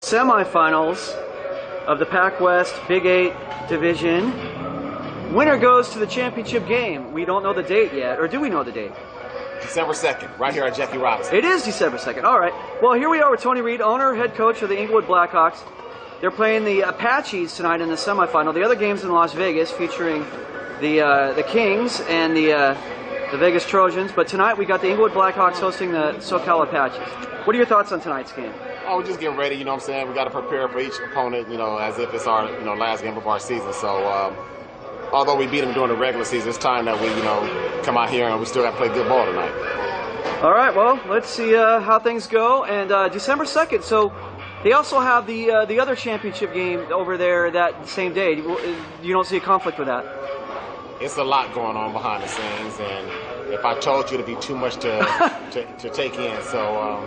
Semifinals of the Pac West Big 8 division. Winner goes to the championship game. We don't know the date yet, or do we know the date? December 2nd, right here at Jackie Robinson. It is December 2nd. All right. Well, here we are with Tony Reed, owner, head coach of the Inglewood Blackhawks. They're playing the Apaches tonight in the semifinal. The other game's in Las Vegas, featuring the Kings and the Vegas Trojans. But tonight we got the Inglewood Blackhawks hosting the So Cal Apaches. What are your thoughts on tonight's game? Oh, we're just getting ready, you know what I'm saying? We got to prepare for each opponent, you know, as if it's our, last game of our season. So, although we beat them during the regular season, it's time that we, come out here and we still got to play good ball tonight. All right, well, let's see how things go. And December 2nd, so they also have the other championship game over there that same day. You don't see a conflict with that? It's a lot going on behind the scenes, and if I told you, it'd be too much to take in. So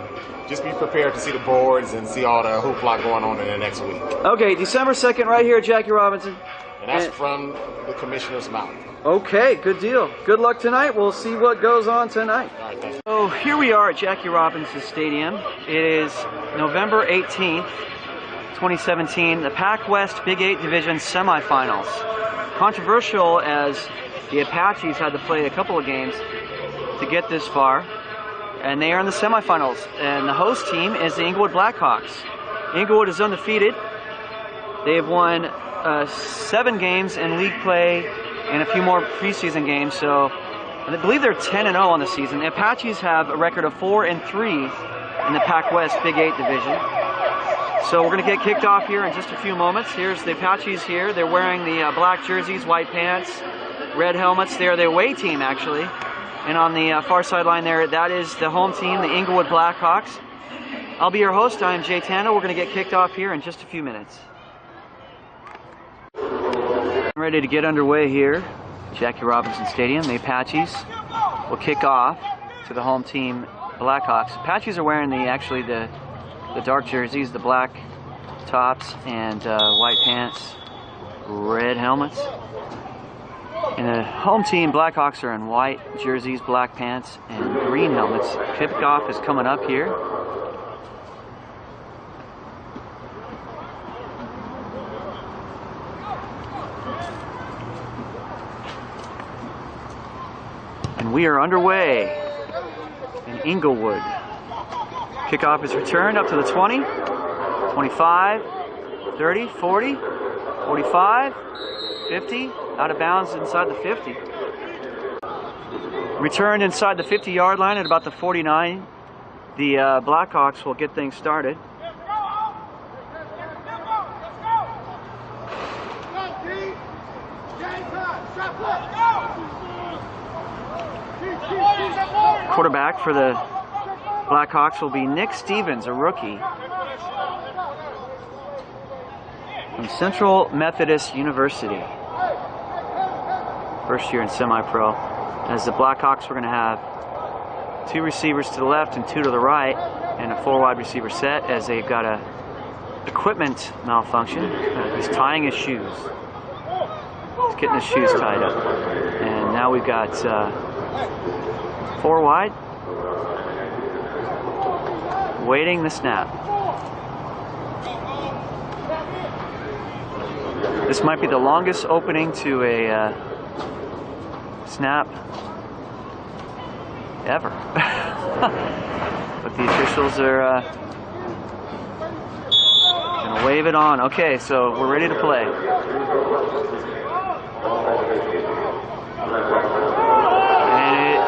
just be prepared to see the boards and see all the hoopla going on in the next week. Okay, December 2nd, right here at Jackie Robinson. And that's from the commissioner's mouth. Okay, good deal. Good luck tonight. We'll see what goes on tonight. All right, thank you. So here we are at Jackie Robinson Stadium. It is November 18th, 2017, the Pac West Big 8 Division semifinals. Controversial as the Apaches had to play a couple of games to get this far, and they are in the semifinals. And the host team is the Inglewood Blackhawks. Inglewood is undefeated. They have won 7 games in league play and a few more preseason games, so I believe they're 10-0 on the season. The Apaches have a record of 4-3 in the Pac West Big 8 division. So we're going to get kicked off here in just a few moments. Here's the Apaches here. They're wearing the black jerseys, white pants, red helmets. They're the away team, actually. And on the far sideline there, that is the home team, the Inglewood Blackhawks. I'll be your host. I'm Jay Tando. We're going to get kicked off here in just a few minutes. Ready to get underway here, Jackie Robinson Stadium. The Apaches will kick off to the home team, Blackhawks. Apaches are wearing the dark jerseys, the black tops and white pants, red helmets. And the home team, Blackhawks, are in white jerseys, black pants, and green helmets. Kickoff is coming up here. And we are underway in Inglewood. Kickoff is returned up to the 20, 25, 30, 40, 45, 50, out of bounds inside the 50. Returned inside the 50-yard line at about the 49. The Blackhawks will get things started. Quarterback for the Blackhawks will be Nic Stephens, a rookie from Central Methodist University. First year in semi-pro. As the Blackhawks, we're going to have 2 receivers to the left and 2 to the right, and a 4 wide receiver set, as they've got a equipment malfunction. He's tying his shoes. He's getting his shoes tied up. And now we've got 4 wide, waiting the snap. This might be the longest opening to a snap ever. But the officials are gonna wave it on. Okay, so we're ready to play.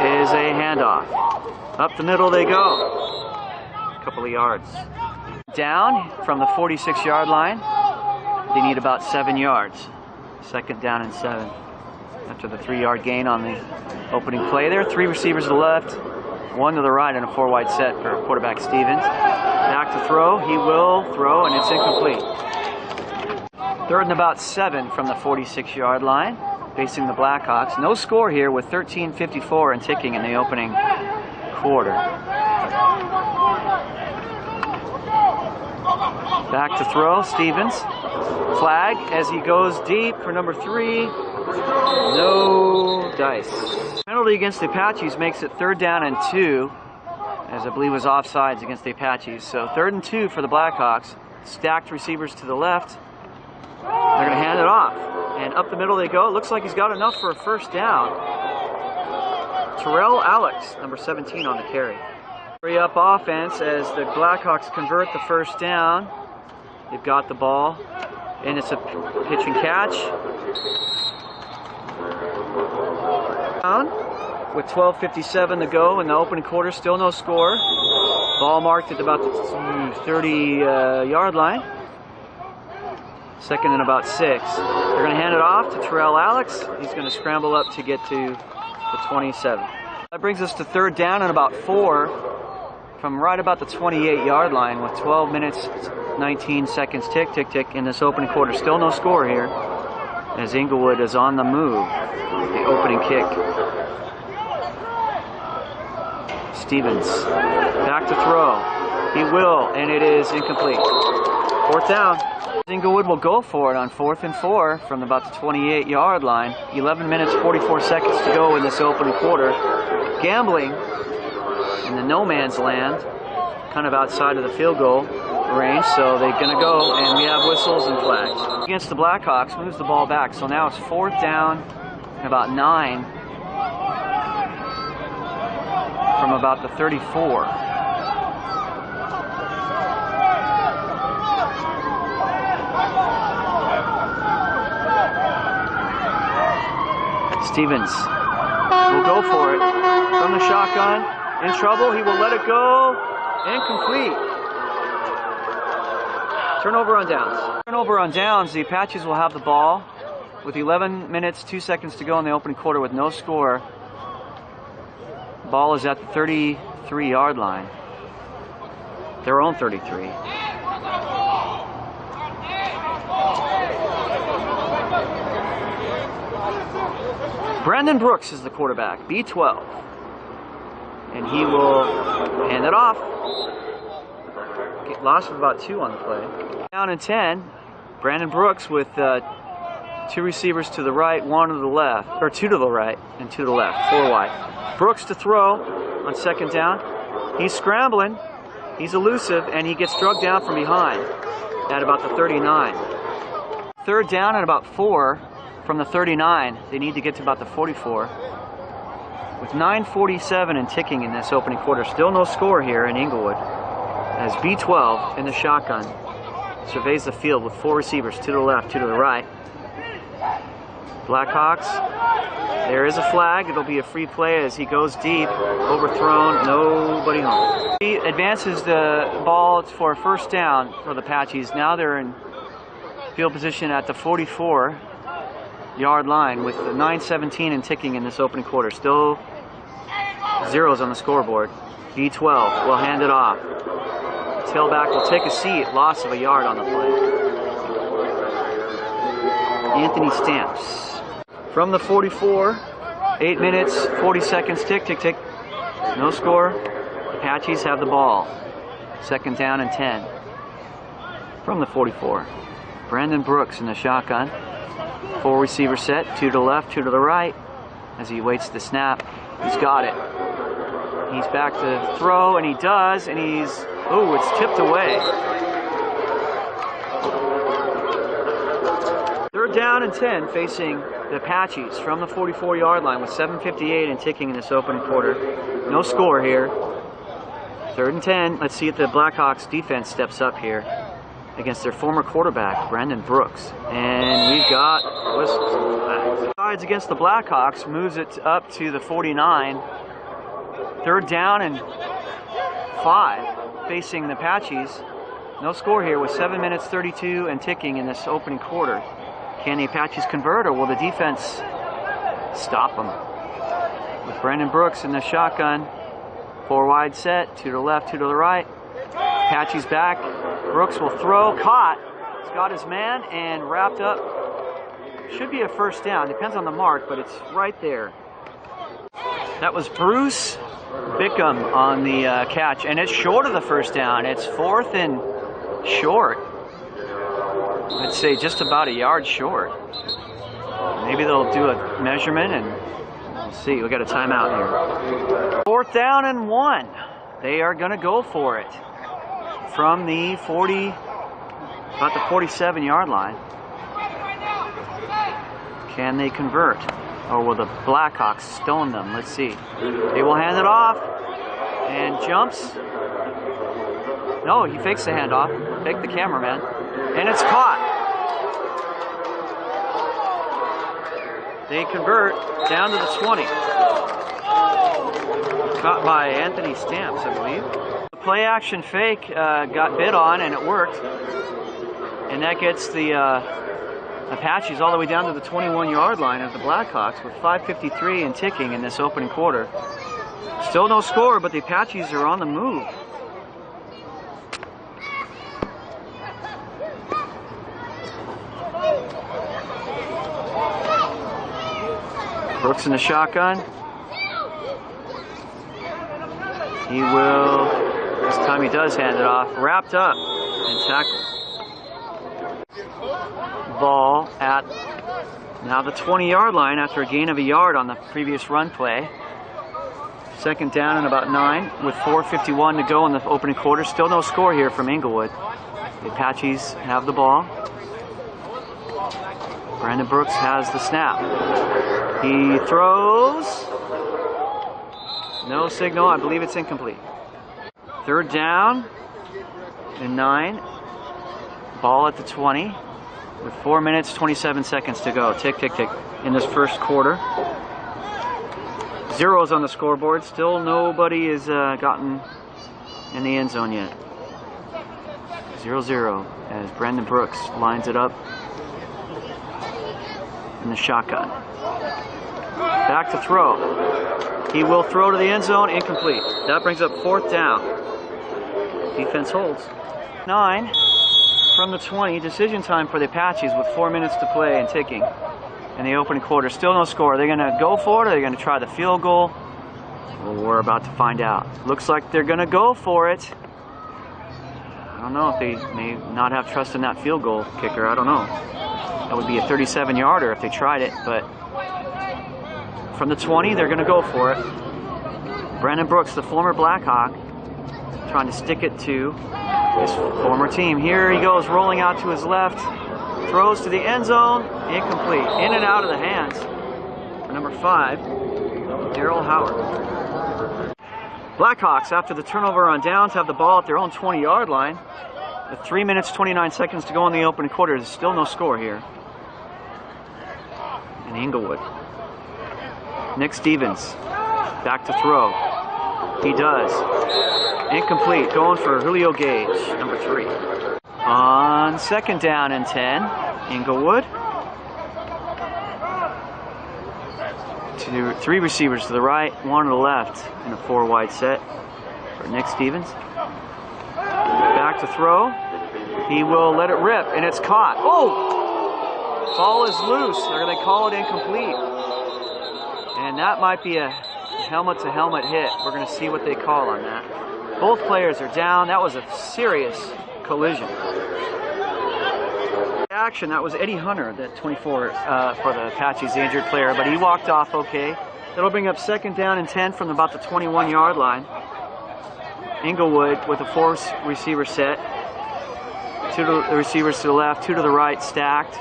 Is a handoff. Up the middle they go. A couple of yards. Down from the 46-yard line. They need about 7 yards. Second down and 7. After the 3-yard gain on the opening play there. 3 receivers to the left, 1 to the right, and a 4 wide set for quarterback Stephens. Back to throw. He will throw, and it's incomplete. Third and about 7 from the 46-yard line. Facing the Blackhawks. No score here with 13:54 and ticking in the opening quarter. Back to throw, Stephens. Flag as he goes deep for number 3. No dice. Penalty against the Apaches makes it 3rd down and 2, as I believe was offsides against the Apaches. So 3rd and 2 for the Blackhawks. stacked receivers to the left. They're going to hand it off. And up the middle they go. It looks like he's got enough for a first down. Terrell Alex, number 17 on the carry. Hurry up offense as the Blackhawks convert the first down. They've got the ball. And it's a pitch and catch. With 12:57 to go in the opening quarter, still no score. Ball marked at about the 30-yard line. Second and about 6. They're going to hand it off to Terrell Alex. He's going to scramble up to get to the 27. That brings us to third down and about 4 from right about the 28-yard line with 12 minutes, 19 seconds tick, tick, tick in this opening quarter. Still no score here as Inglewood is on the move with the opening kick. Stephens back to throw. He will, and it is incomplete. Fourth down. Inglewood will go for it on 4th and 4 from about the 28-yard line. 11 minutes, 44 seconds to go in this opening quarter. Gambling in the no man's land, kind of outside of the field goal range, so they're going to go, and we have whistles and flags. Against the Blackhawks, moves the ball back, so now it's 4th down and about 9 from about the 34. Stephens will go for it from the shotgun. In trouble, he will let it go. Incomplete. Turnover on downs. Turnover on downs, the Apaches will have the ball with 11 minutes, 2 seconds to go in the opening quarter with no score. Ball is at the 33-yard line. Their own 33. Brandon Brooks is the quarterback, B12. And he will hand it off. Loss of about 2 on the play. Down and 10. Brandon Brooks with 2 receivers to the right, 1 to the left, or 2 to the right and 2 to the left, 4 wide. Brooks to throw on 2nd down. He's scrambling. He's elusive, and he gets drugged down from behind at about the 39. 3rd down and about 4 from the 39. They need to get to about the 44. With 9:47 and ticking in this opening quarter, still no score here in Inglewood. As B12 in the shotgun surveys the field with 4 receivers, 2 to the left, 2 to the right. Blackhawks, there is a flag. It'll be a free play as he goes deep, overthrown, nobody home. He advances the ball for a first down for the Apaches. Now they're in field position at the 44-yard line with the 9:17 and ticking in this opening quarter. Still zeros on the scoreboard. B12 will hand it off. Tailback will take a seat. Loss of a yard on the play. Anthony Stamps. From the 44, 8 minutes, 40 seconds, tick, tick, tick. No score. Apaches have the ball. 2nd down and 10. From the 44. Brandon Brooks in the shotgun. 4 receiver set, 2 to the left, 2 to the right. As he waits the snap, he's got it. He's back to throw, and he does, and he's, oh, it's tipped away. 3rd down and 10 facing the Apaches from the 44-yard line with 7:58 and ticking in this opening quarter. No score here. 3rd and 10. Let's see if the Blackhawks defense steps up here against their former quarterback, Brandon Brooks. And we've got whistles. Sides against the Blackhawks, moves it up to the 49. 3rd down and 5 facing the Apaches. No score here with 7 minutes 32 and ticking in this opening quarter. Can the Apaches convert, or will the defense stop them? With Brandon Brooks in the shotgun, 4 wide set, 2 to the left, 2 to the right. Apaches back. Brooks will throw, caught. He's got his man and wrapped up. Should be a first down. Depends on the mark, but it's right there. That was Bruce Bickham on the catch, and it's short of the first down. It's 4th and short. I'd say just about a yard short. Maybe they'll do a measurement, and we'll see. We got a timeout here. 4th down and 1. They are going to go for it from the 40 about the 47-yard line. Can they convert? Or will the Blackhawks stone them? Let's see. They will hand it off. And jumps. No, he fakes the handoff. Fake the cameraman. And it's caught. They convert down to the 20. Caught by Anthony Stamps, I believe. The play action fake got bid on and it worked. And that gets the Apaches all the way down to the 21-yard line of the Blackhawks with 5:53 and ticking in this opening quarter. Still no score, but the Apaches are on the move. Brooks in the shotgun. He will, this time he does hand it off, wrapped up and tackled. Ball at now the 20-yard line after a gain of a yard on the previous run play. Second down and about 9 with 4:51 to go in the opening quarter. Still no score here from Inglewood. The Apaches have the ball. Brandon Brooks has the snap. He throws. No signal. I believe it's incomplete. Third down and 9. Ball at the 20 with 4 minutes, 27 seconds to go. Tick, tick, tick in this first quarter. Zeros on the scoreboard. Still nobody has gotten in the end zone yet. 0-0 as Brandon Brooks lines it up in the shotgun. Back to throw. He will throw to the end zone. Incomplete. That brings up fourth down. Defense holds. 9 from the 20. Decision time for the Apaches with 4 minutes to play and ticking in the opening quarter. Still no score. Are they going to go for it? Or are they going to try the field goal? Well, we're about to find out. Looks like they're going to go for it. I don't know if they may not have trust in that field goal kicker. I don't know. That would be a 37-yarder if they tried it, but from the 20, they're going to go for it. Brandon Brooks, the former Blackhawk, trying to stick it to his former team. Here he goes, rolling out to his left, throws to the end zone, incomplete. In and out of the hands for number 5, Daryl Howard. Blackhawks, after the turnover on downs, have the ball at their own 20-yard line. With 3 minutes, 29 seconds to go in the opening quarter, there's still no score here in Inglewood. Nic Stephens, back to throw. He does. Incomplete, going for Julio Gage, number 3. On second down and 10, Inglewood. 3 receivers to the right, 1 to the left in a 4-wide set for Nic Stephens. Back to throw. He will let it rip, and it's caught. Oh! Ball is loose. They're going to call it incomplete. And that might be a helmet-to-helmet hit. We're going to see what they call on that. Both players are down. That was a serious collision. Action, that was Eddie Hunter, that 24 for the Apaches, the injured player, but he walked off okay. That'll bring up second down and 10 from about the 21-yard line. Inglewood with a 4-receiver set. 2 to the receivers to the left, 2 to the right, stacked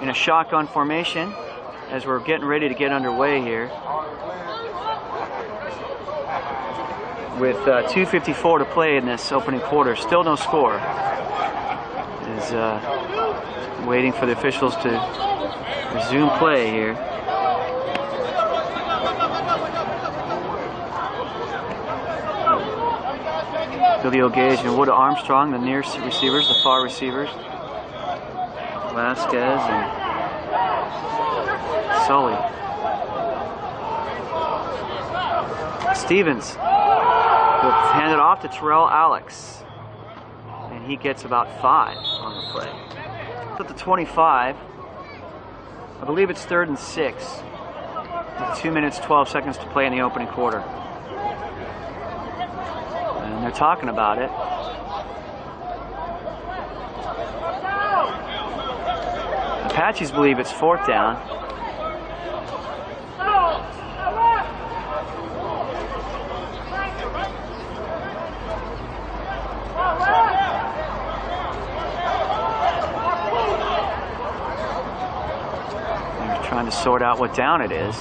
in a shotgun formation as we're getting ready to get underway here. With 2:54 to play in this opening quarter, still no score. Is waiting for the officials to resume play here. Julio Gage and Wood Armstrong, the near receivers, the far receivers. Vasquez and Sully. Stephens will hand it off to Terrell Alex. And he gets about 5 on the play. At the 25, I believe it's 3rd and 6. With 2 minutes, 12 seconds to play in the opening quarter. And they're talking about it. Apaches believe it's 4th down. Trying to sort out what down it is.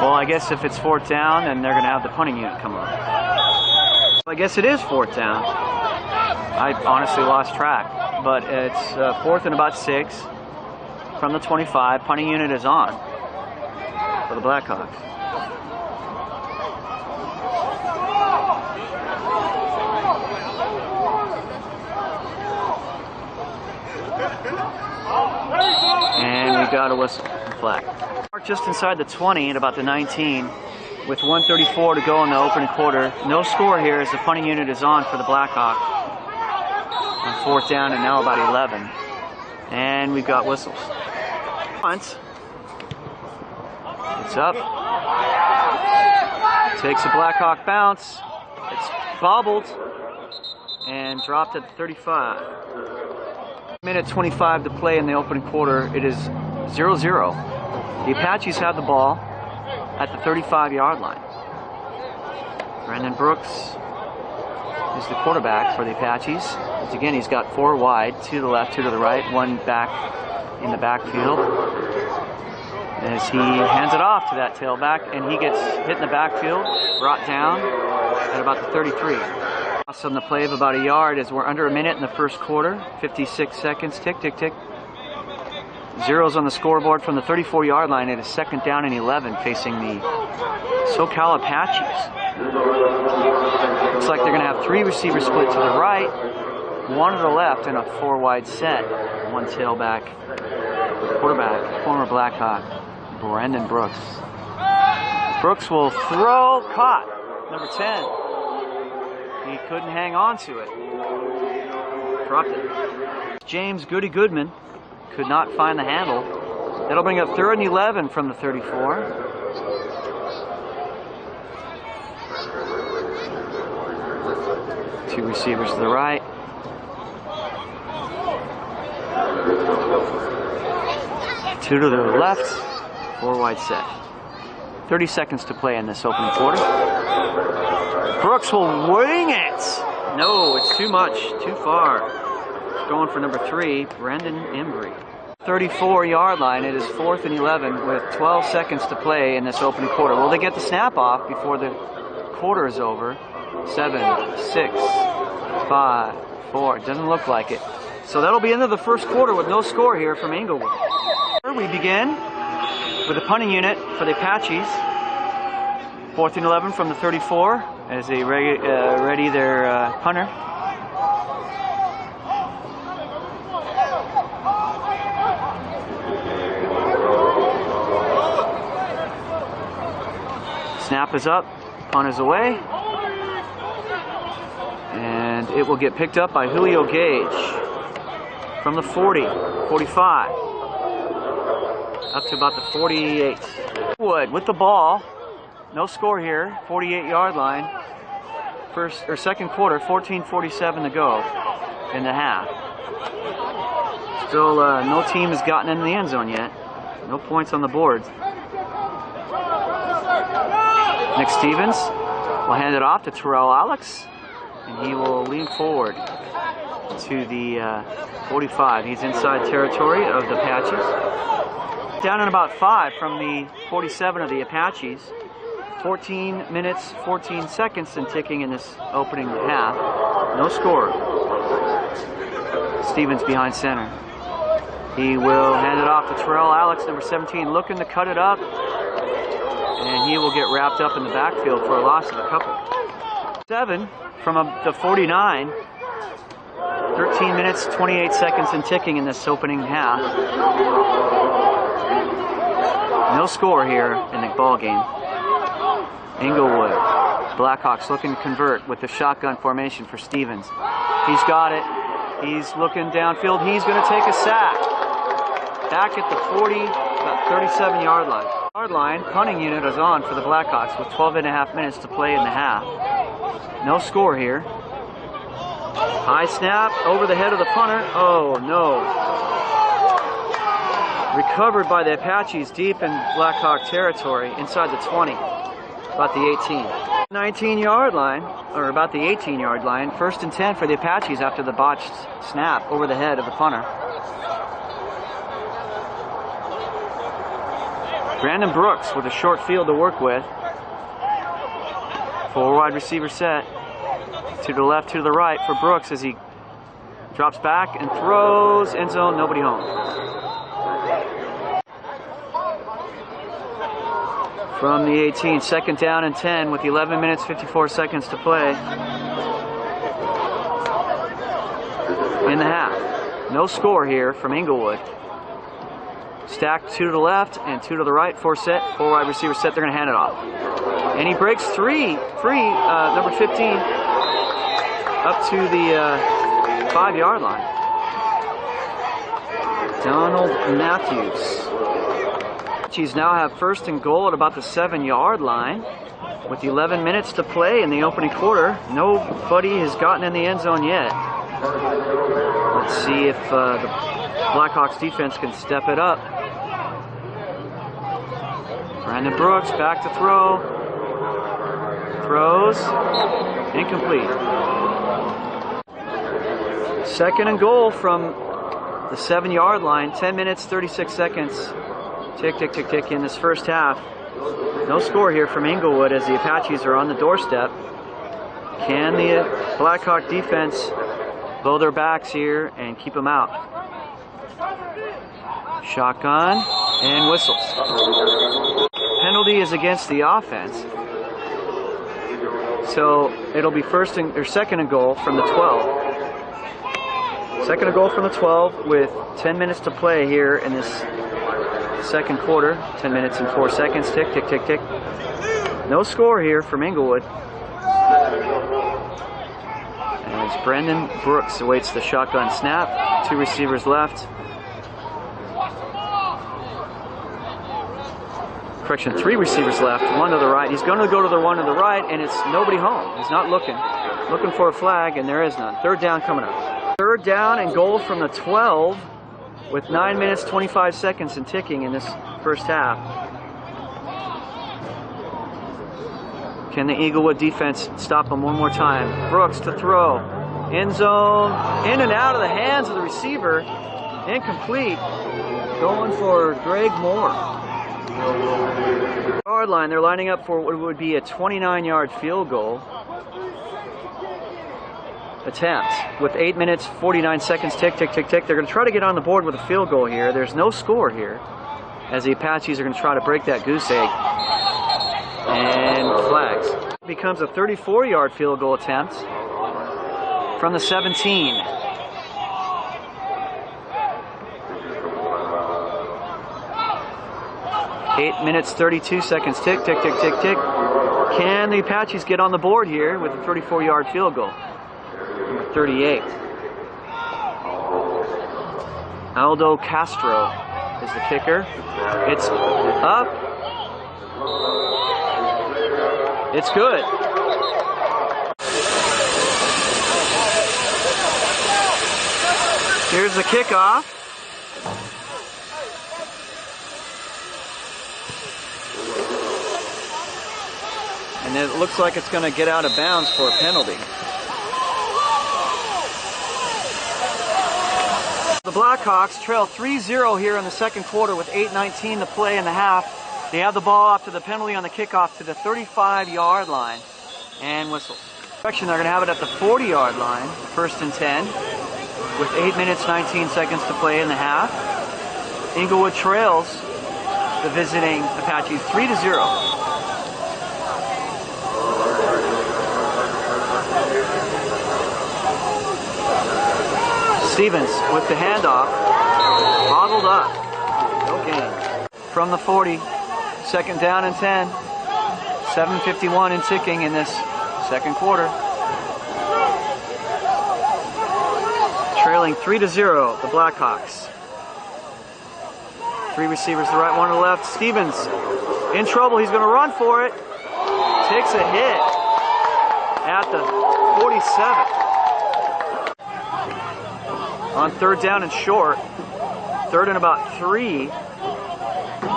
Well, I guess if it's 4th down, then they're going to have the punting unit come on. I guess it is 4th down. I honestly lost track, but it's 4th and about 6 from the 25. Punting unit is on for the Blackhawks. And we got a whistle and flag. Just inside the 20 at about the 19 with 1:34 to go in the opening quarter. No score here as the punting unit is on for the Blackhawks on 4th down and now about 11. And we've got whistles. Punt. It's up. Takes a Blackhawk bounce. It's bobbled and dropped at 35. Minute 25 to play in the opening quarter. It is 0-0. The Apaches have the ball at the 35-yard line. Brandon Brooks is the quarterback for the Apaches. Once again, he's got 4 wide, 2 to the left, 2 to the right, 1 back in the backfield. As he hands it off to that tailback, and he gets hit in the backfield, brought down at about the 33. On the play of about a yard as we're under a minute in the first quarter. 56 seconds, tick, tick, tick. Zeros on the scoreboard from the 34-yard line. It is 2nd down and 11 facing the So Cal Apaches. Looks like they're going to have 3 receivers split to the right, 1 to the left, and a 4 wide set. 1 tailback, quarterback, former Blackhawk, Brandon Brooks. Brooks will throw, caught, number 10. He couldn't hang on to it. Dropped it. James Goody Goodman could not find the handle. That'll bring up 3rd and 11 from the 34. Two receivers to the right. Two to the left. 4 wide set. 30 seconds to play in this opening quarter. Brooks will wing it. No, it's too much, too far. Going for number 3, Brendan Embry. 34-yard line. It is 4th and 11 with 12 seconds to play in this opening quarter. Will they get the snap off before the quarter is over? 7, 6, 5, 4. It doesn't look like it. So that'll be into the first quarter with no score here from Inglewood. We begin with the punting unit for the Apaches. 4th and 11 from the 34 as they ready their punter. Snap is up, punt is away, and it will get picked up by Julio Gage from the 40, 45, up to about the 48. Wood with the ball. No score here, 48-yard line. Second quarter, 14:47 to go in the half. Still, no team has gotten in the end zone yet. No points on the board. Nic Stephens will hand it off to Terrell Alex, and he will lean forward to the 45. He's inside territory of the Apaches. Down in about 5 from the 47 of the Apaches. 14 minutes, 14 seconds and ticking in this opening half. No score. Stephens behind center. He will hand it off to Terrell Alex, number 17, looking to cut it up. And he will get wrapped up in the backfield for a loss of a couple. 7 from the 49. 13 minutes, 28 seconds and ticking in this opening half. No score here in the ball game. Inglewood. Blackhawks looking to convert with the shotgun formation for Stephens. He's got it. He's looking downfield. He's going to take a sack. Back at the 40, about 37-yard line. Yard line, punting unit is on for the Blackhawks with 12.5 minutes to play in the half. No score here. High snap over the head of the punter. Oh no. Recovered by the Apaches deep in Blackhawk territory inside the 20. About the 18. 19-yard line, or about the 18-yard line. 1st and 10 for the Apaches after the botched snap over the head of the punter. Brandon Brooks with a short field to work with. 4 wide receiver set. To the left, to the right for Brooks as he drops back and throws. End zone, nobody home. From the 18, 2nd down and 10 with 11 minutes, 54 seconds to play in the half. No score here from Inglewood. Stacked 2 to the left and 2 to the right, 4 wide receiver set. They're going to hand it off. And he breaks free, number 15, up to the 5-yard line. Donald Matthews. Apaches now have 1st and goal at about the 7-yard line with 11 minutes to play in the opening quarter. Nobody has gotten in the end zone yet. Let's see if the Blackhawks defense can step it up. Brandon Brooks back to throw. Throws. Incomplete. 2nd and goal from the 7-yard line. 10 minutes, 36 seconds. Tick, tick, tick, tick in this first half. No score here from Inglewood as the Apaches are on the doorstep. Can the Blackhawk defense bow their backs here and keep them out? Shotgun and whistles. Penalty is against the offense. So it'll be 2nd and goal from the 12. 2nd and goal from the 12 with 10 minutes to play here in this 2nd quarter. 10 minutes and 4 seconds. Tick, tick, tick, tick. No score here from Inglewood. As Brandon Brooks awaits the shotgun snap. 2 receivers left. Correction, 3 receivers left. 1 to the right. He's going to go to the 1 to the right, and it's nobody home. He's not looking. Looking for a flag, and there is none. 3rd down coming up. 3rd down and goal from the 12 with 9 minutes, 25 seconds and ticking in this first half. Can the Inglewood defense stop him one more time? Brooks to throw. End zone. In and out of the hands of the receiver. Incomplete. Going for Greg Moore. Yard line. They're lining up for what would be a 29-yard field goal attempt with 8 minutes, 49 seconds. Tick, tick, tick, tick. They're going to try to get on the board with a field goal here. There's no score here as the Apaches are going to try to break that goose egg. And flags. It becomes a 34-yard field goal attempt from the 17. Eight minutes, 32 seconds. Tick, tick, tick, tick, tick. Can the Apaches get on the board here with a 34-yard field goal? Number 38. Aldo Castro is the kicker. It's up. It's good. Here's the kickoff. And it looks like it's going to get out of bounds for a penalty. The Blackhawks trail 3-0 here in the 2nd quarter with 8:19 to play in the half. They have the ball after the penalty on the kickoff to the 35-yard line and whistle. They're going to have it at the 40-yard line, 1st and 10, with 8 minutes, 19 seconds to play in the half. Inglewood trails the visiting Apaches 3-0. Stephens with the handoff, bottled up, no gain. From the 40, 2nd down and 10, 7:51 and ticking in this 2nd quarter. Trailing 3-0, the Blackhawks. 3 receivers to the right, 1 to the left. Stephens in trouble, he's going to run for it. Takes a hit at the 47. On 3rd down and short, 3rd and about 3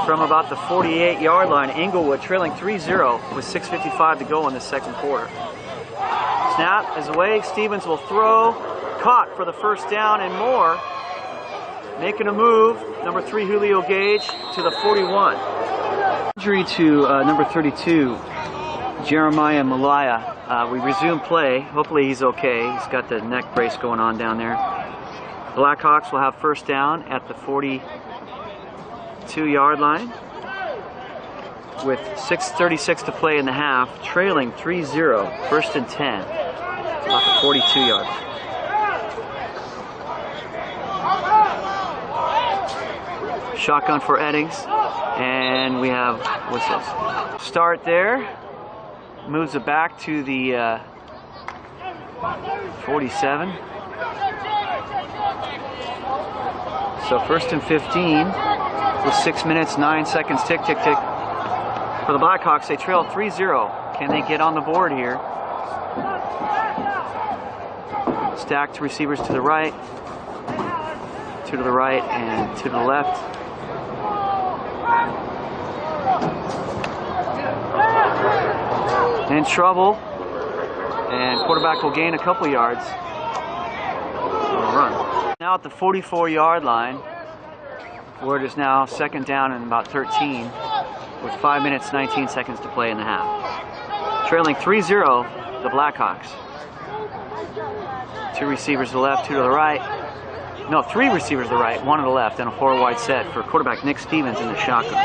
from about the 48-yard line. Inglewood trailing 3-0 with 6:55 to go in the 2nd quarter. Snap is away. Stephens will throw. Caught for the 1st down and more. Making a move. Number 3, Julio Gage to the 41. Injury to number 32, Jeremiah Malaya. We resume play. Hopefully he's okay. He's got the neck brace going on down there. Blackhawks will have first down at the 42-yard line with 6:36 to play in the half, trailing 3-0, first and 10, about the 42 yards. Shotgun for Eddings, and we have whistles. Start there, moves it back to the 47. So first and 15 with 6 minutes, 9 seconds, tick, tick, tick. For the Blackhawks, they trail 3-0. Can they get on the board here? Stacked receivers to the right, two to the right, and two to the left. In trouble, and quarterback will gain a couple yards. Run. Now at the 44-yard line, where it is now second down and about 13, with 5 minutes, 19 seconds to play in the half. Trailing 3-0, the Blackhawks. Two receivers to the left, two to the right. No, three receivers to the right, one to the left, and a four-wide set for quarterback Nic Stephens in the shotgun.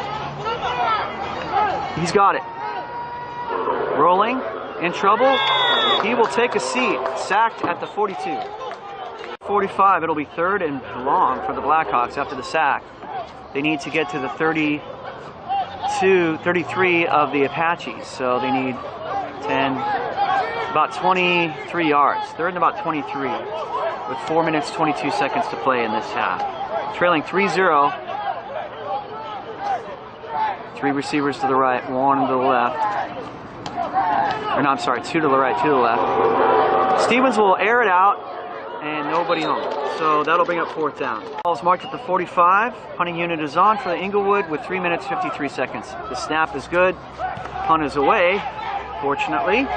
He's got it. Rolling, in trouble. He will take a seat, sacked at the 42. 45, it'll be third and long for the Blackhawks after the sack. They need to get to the 33 of the Apaches, so they need 10, about 23 yards. Third and about 23, with 4 minutes, 22 seconds to play in this half. Trailing 3-0. Three receivers to the right, one to the left. Or no, I'm sorry, two to the right, two to the left. Stephens will air it out, and nobody home. So that'll bring up fourth down. Ball is marked at the 45. Punting unit is on for the Inglewood with 3 minutes, 53 seconds. The snap is good. Punt is away, fortunately.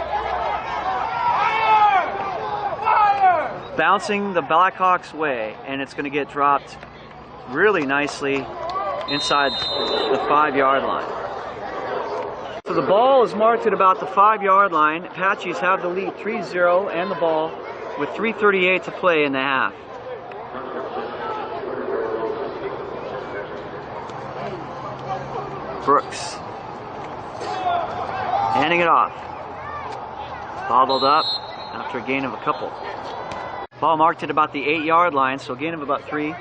Bouncing the Blackhawks' way, and it's going to get dropped really nicely inside the 5-yard line. So the ball is marked at about the 5-yard line. Apaches have the lead 3-0 and the ball with 3:38 to play in the half. Brooks handing it off. Bobbled up after a gain of a couple. Ball marked at about the 8-yard line, so a gain of about 3.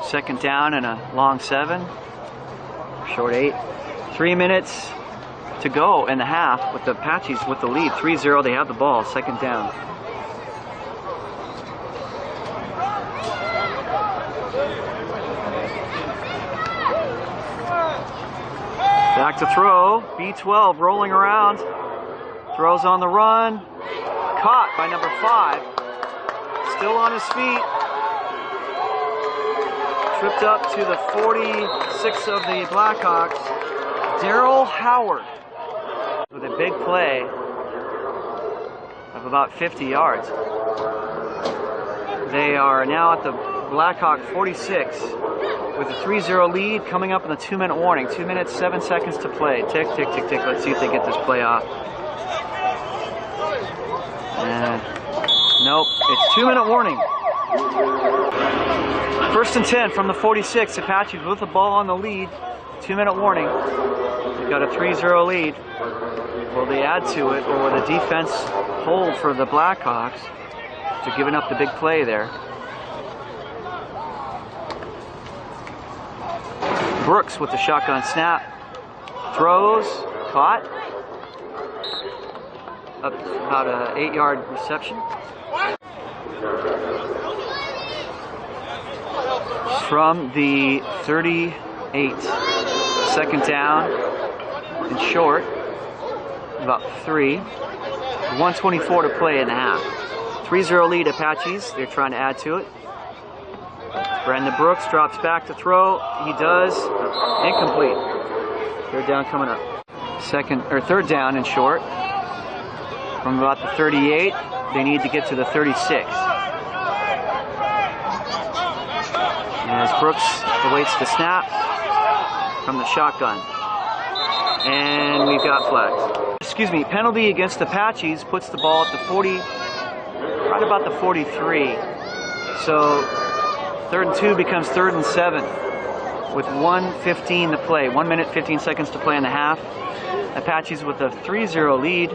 Second down and a long 7. Short 8. 3 minutes to go in the half with the Apaches with the lead. 3-0, they have the ball, second down. Back to throw, B12 rolling around. Throws on the run. Caught by number 5. Still on his feet. Tripped up to the 46 of the Blackhawks. Daryl Howard with a big play of about 50 yards. They are now at the Blackhawk 46 with a 3-0 lead coming up in the 2-minute warning. 2 minutes, 7 seconds to play. Tick, tick, tick, tick. Let's see if they get this play off. And nope, it's 2-minute warning. First and 10 from the 46. Apaches with the ball on the lead. 2-minute warning. They've got a 3-0 lead. Will they add to it, or will the defense hold for the Blackhawks? They're giving up the big play there. Brooks with the shotgun snap. Throws. Caught. Up about an 8-yard reception. From the 38. Second down and short. About 3. 1:24 to play in the half. 3-0 lead Apaches. They're trying to add to it. Brandon Brooks drops back to throw. He does. Incomplete. Third down coming up. Third down and short. From about the 38, they need to get to the 36. As Brooks awaits the snap. from the shotgun. And we've got flags. Excuse me, penalty against the Apaches puts the ball at the 40, right about the 43. So 3rd and 2 becomes 3rd and 7 with 1:15 to play. 1 minute, 15 seconds to play in the half. Apaches with a 3-0 lead.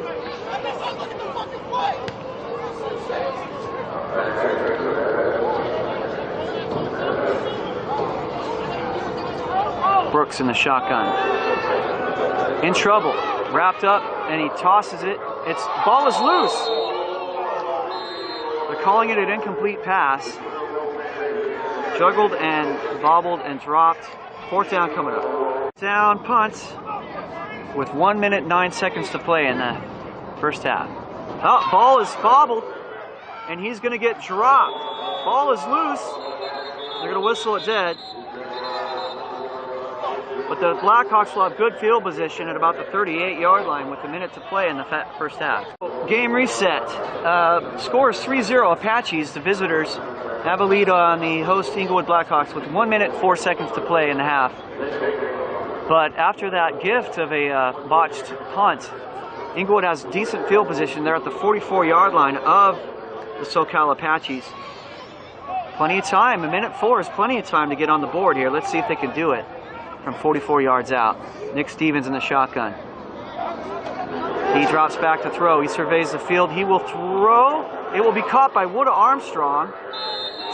Brooks in the shotgun. In trouble. Wrapped up, and he tosses it. Ball is loose. They're calling it an incomplete pass. Juggled and bobbled and dropped. 4th down coming up. Down punt with 1 minute, 9 seconds to play in the first half. Oh, ball is bobbled, and he's going to get dropped. Ball is loose. They're going to whistle it dead. But the Blackhawks will have good field position at about the 38-yard line with a minute to play in the first half. Game reset. Score is 3-0 Apaches. The visitors have a lead on the host Inglewood Blackhawks with 1 minute, 4 seconds to play in the half. But after that gift of a botched punt, Inglewood has decent field position. They're at the 44-yard line of the So Cal Apaches. Plenty of time. 1 minute 4 is plenty of time to get on the board here. Let's see if they can do it from 44 yards out. Nic Stephens in the shotgun. He drops back to throw. He surveys the field. He will throw. It will be caught by Wood Armstrong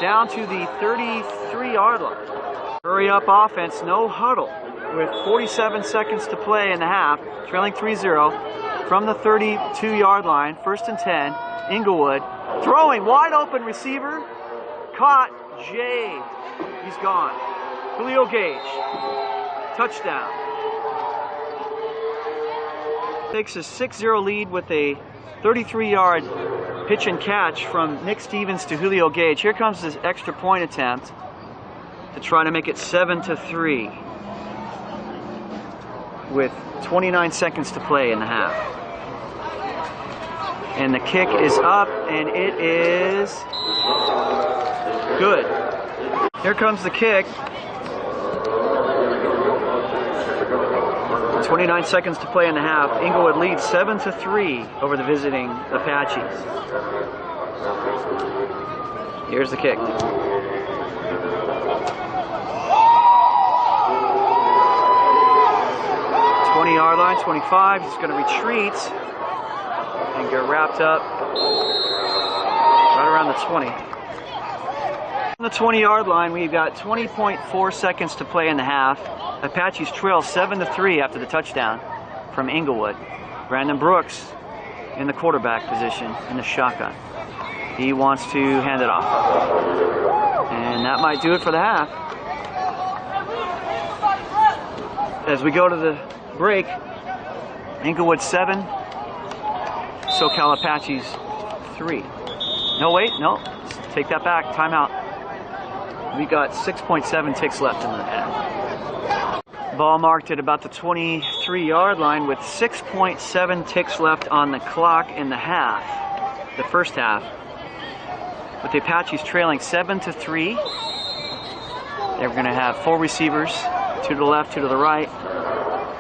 down to the 33-yard line. Hurry up offense, no huddle. With 47 seconds to play in the half, trailing 3-0 from the 32-yard line, 1st and 10, Inglewood. Throwing, wide open receiver, caught, Jay. He's gone. Julio Gage, touchdown. Takes a 6-0 lead with a 33-yard pitch and catch from Nic Stephens to Julio Gage. Here comes this extra point attempt to try to make it 7-3 with 29 seconds to play in the half. And the kick is up, and it is good. Here comes the kick. 29 seconds to play in the half. Inglewood leads 7-3 over the visiting Apaches. Here's the kick. 20-yard line, 25. He's going to retreat and get wrapped up right around the 20. On the 20-yard line, we've got 20.4 seconds to play in the half. Apaches trail 7-3 after the touchdown from Inglewood. Brandon Brooks in the quarterback position in the shotgun. He wants to hand it off. And that might do it for the half. As we go to the break, Inglewood 7, So Cal Apaches 3. No, wait, no, take that back, timeout. We got 6.7 ticks left in the half. Ball marked at about the 23-yard line with 6.7 ticks left on the clock in the half, the first half. With the Apaches trailing 7-3. They're going to have 4 receivers, 2 to the left, 2 to the right.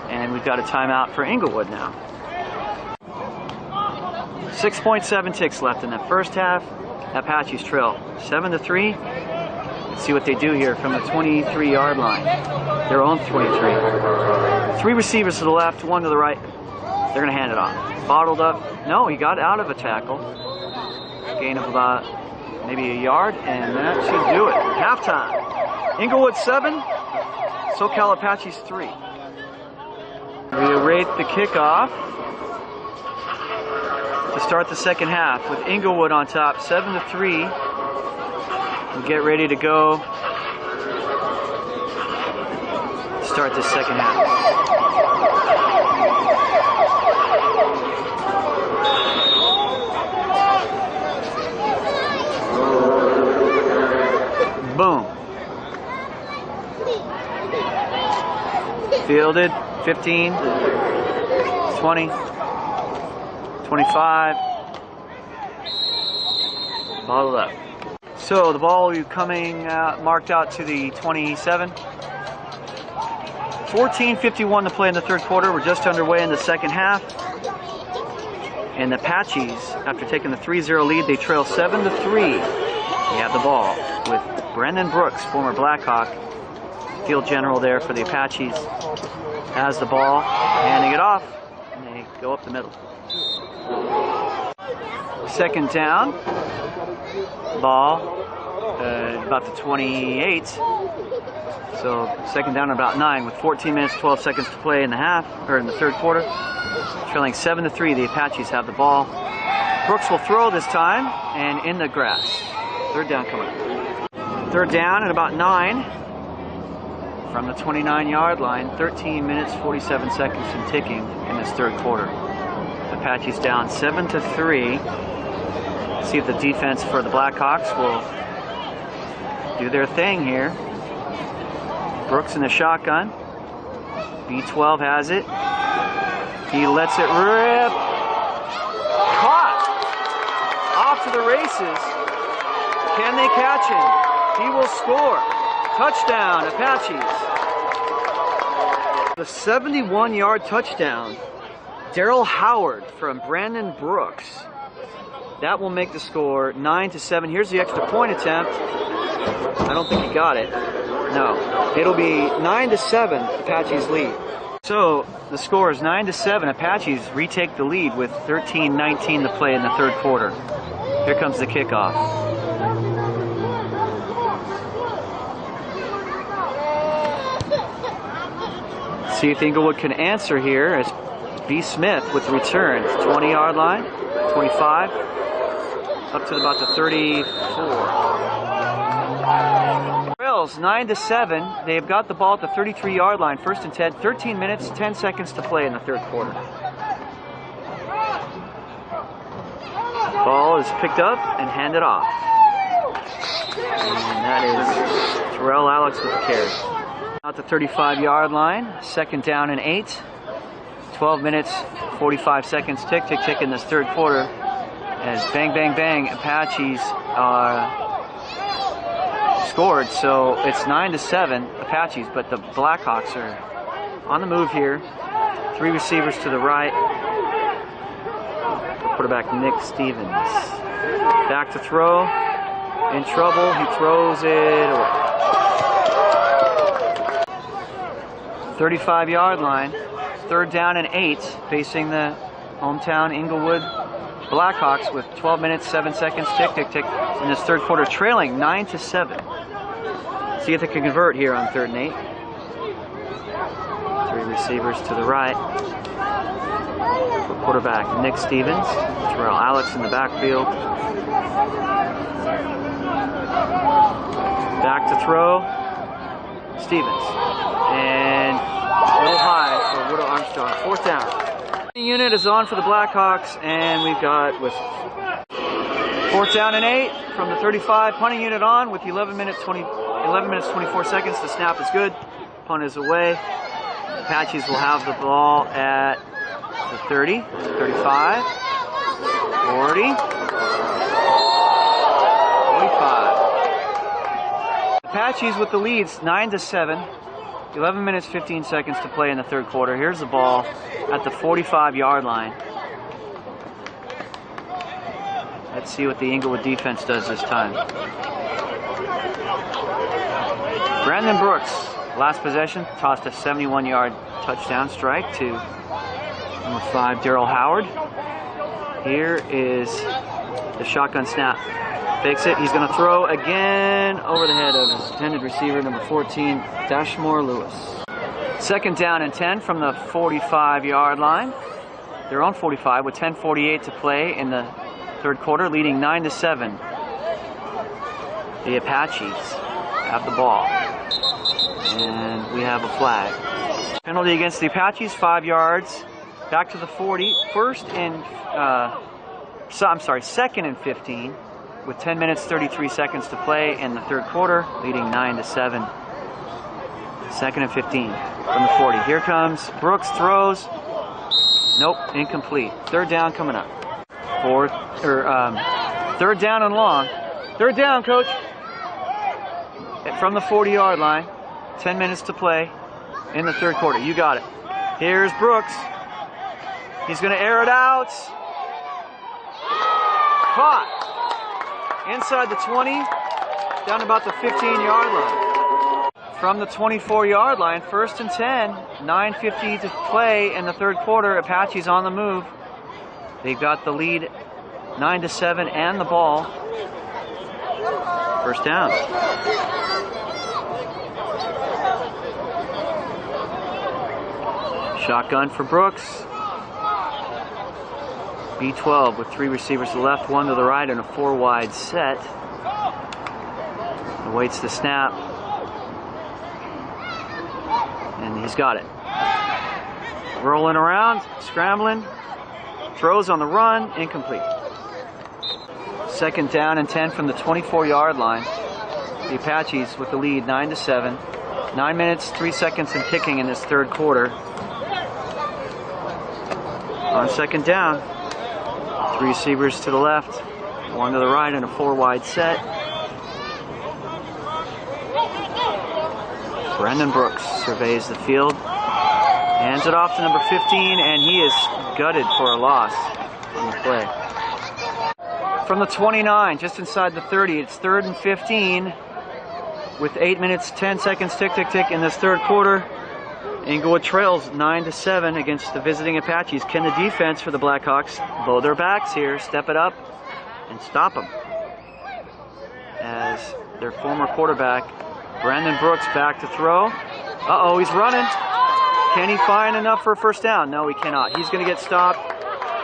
And we've got a timeout for Inglewood now. 6.7 ticks left in the first half. Apaches trail 7-3. Let's see what they do here from the 23-yard line. Their own 23. 3 receivers to the left, 1 to the right. They're going to hand it off. Bottled up. No, he got out of a tackle. Gain of about maybe a yard, and that should do it. Halftime. Inglewood 7, So Cal Apaches 3. We await the kickoff to start the second half with Inglewood on top, 7-3. We'll get ready to go. Start the second half. Boom. Fielded, 15, 20, 25, bottled up. So the ball will be coming marked out to the 27. 14:51 to play in the third quarter. We're just underway in the second half. And the Apaches, after taking the 3-0 lead, they trail 7-3. They have the ball with Brendan Brooks, former Blackhawk, field general there for the Apaches, has the ball, handing it off, and they go up the middle. Second down, ball about the 28. So second down about 9 with 14 minutes, 12 seconds to play in the half, or in the third quarter. Trailing 7-3, the Apaches have the ball. Brooks will throw this time, and in the grass. Third down coming. Third down at about 9 from the 29-yard line. 13 minutes, 47 seconds and ticking in this third quarter. The Apaches down 7-3. See if the defense for the Blackhawks will do their thing here. Brooks in the shotgun. B12 has it. He lets it rip. Caught. Off to the races. Can they catch him? He will score. Touchdown, Apaches. The 71-yard touchdown. Daryl Howard from Brandon Brooks. That will make the score 9-7. Here's the extra point attempt. I don't think he got it. No. It'll be 9-7, Apaches lead. So the score is 9-7. Apaches retake the lead with 13:19 to play in the third quarter. Here comes the kickoff. See if Inglewood can answer here as B. Smith with the return. 20-yard line, 25, up to about the 34. Trails 9-7. They've got the ball at the 33-yard line. First and 10. 13 minutes, 10 seconds to play in the third quarter. Ball is picked up and handed off. And that is Terrell Alex with the carry. At the 35-yard line. Second down and 8. 12 minutes, 45 seconds. Tick, tick, tick in this third quarter. As bang, bang, bang, Apaches scored, so it's 9-7 Apaches, but the Blackhawks are on the move here. 3 receivers to the right. Quarterback Nic Stephens. Back to throw. In trouble. He throws it away. 35-yard line. Third down and 8, facing the hometown Inglewood Blackhawks with 12 minutes, 7 seconds, tick, tick, tick, in this third quarter, trailing 9-7. See if they can convert here on 3rd and 8. 3 receivers to the right. For quarterback Nic Stephens. Terrell Alex in the backfield. Back to throw. Stephens. And a little high for Woodrow Armstrong. 4th down. The unit is on for the Blackhawks, and we've got with 4th down and 8 from the 35. Punting unit on with 11 minutes 24 seconds. The snap is good. Punt is away. Apaches will have the ball at the 30, 35, 40, 45. Apaches with the leads, 9-7. 11 minutes, 15 seconds to play in the third quarter. Here's the ball at the 45-yard line. Let's see what the Inglewood defense does this time. Brandon Brooks, last possession, tossed a 71-yard touchdown strike to number 5, Daryl Howard. Here is the shotgun snap. Fakes it. He's going to throw again over the head of his intended receiver, number 14, Dashmore Lewis. Second down and 10 from the 45-yard line. Their own 45 with 10:48 to play in the third quarter, leading 9-7. The Apaches have the ball. And we have a flag. Penalty against the Apaches, 5 yards. Back to the 40. Second and 15. With 10 minutes, 33 seconds to play in the third quarter, leading 9-7. Second and 15 from the 40. Here comes Brooks, throws. Nope, incomplete. Third down coming up. Third down and long. Third down, coach. From the 40-yard line. 10 minutes to play. in the third quarter. You got it. Here's Brooks. He's going to air it out. Caught. Inside the 20, down about the 15-yard line. From the 24-yard line, 1st and 10, 9:50 to play in the third quarter. Apaches on the move. They've got the lead 9-7 and the ball. First down. Shotgun for Brooks. B12 with 3 receivers to the left, 1 to the right, and a 4-wide set. Awaits the snap. And he's got it. Rolling around, scrambling. Throws on the run, incomplete. 2nd down and 10 from the 24-yard line. The Apaches with the lead 9-7. 9 minutes, 3 seconds and ticking in this third quarter. On 2nd down, 3 receivers to the left, 1 to the right, and a 4-wide set. Brendan Brooks surveys the field, hands it off to number 15, and he is gutted for a loss on the play. From the 29, just inside the 30, it's 3rd and 15 with 8 minutes, 10 seconds, tick, tick, tick in this third quarter. Inglewood trails 9-7 against the visiting Apaches. Can the defense for the Blackhawks bow their backs here, step it up, and stop them? As their former quarterback, Brandon Brooks, back to throw. Uh-oh, he's running. Can he find enough for a first down? No, he cannot. He's going to get stopped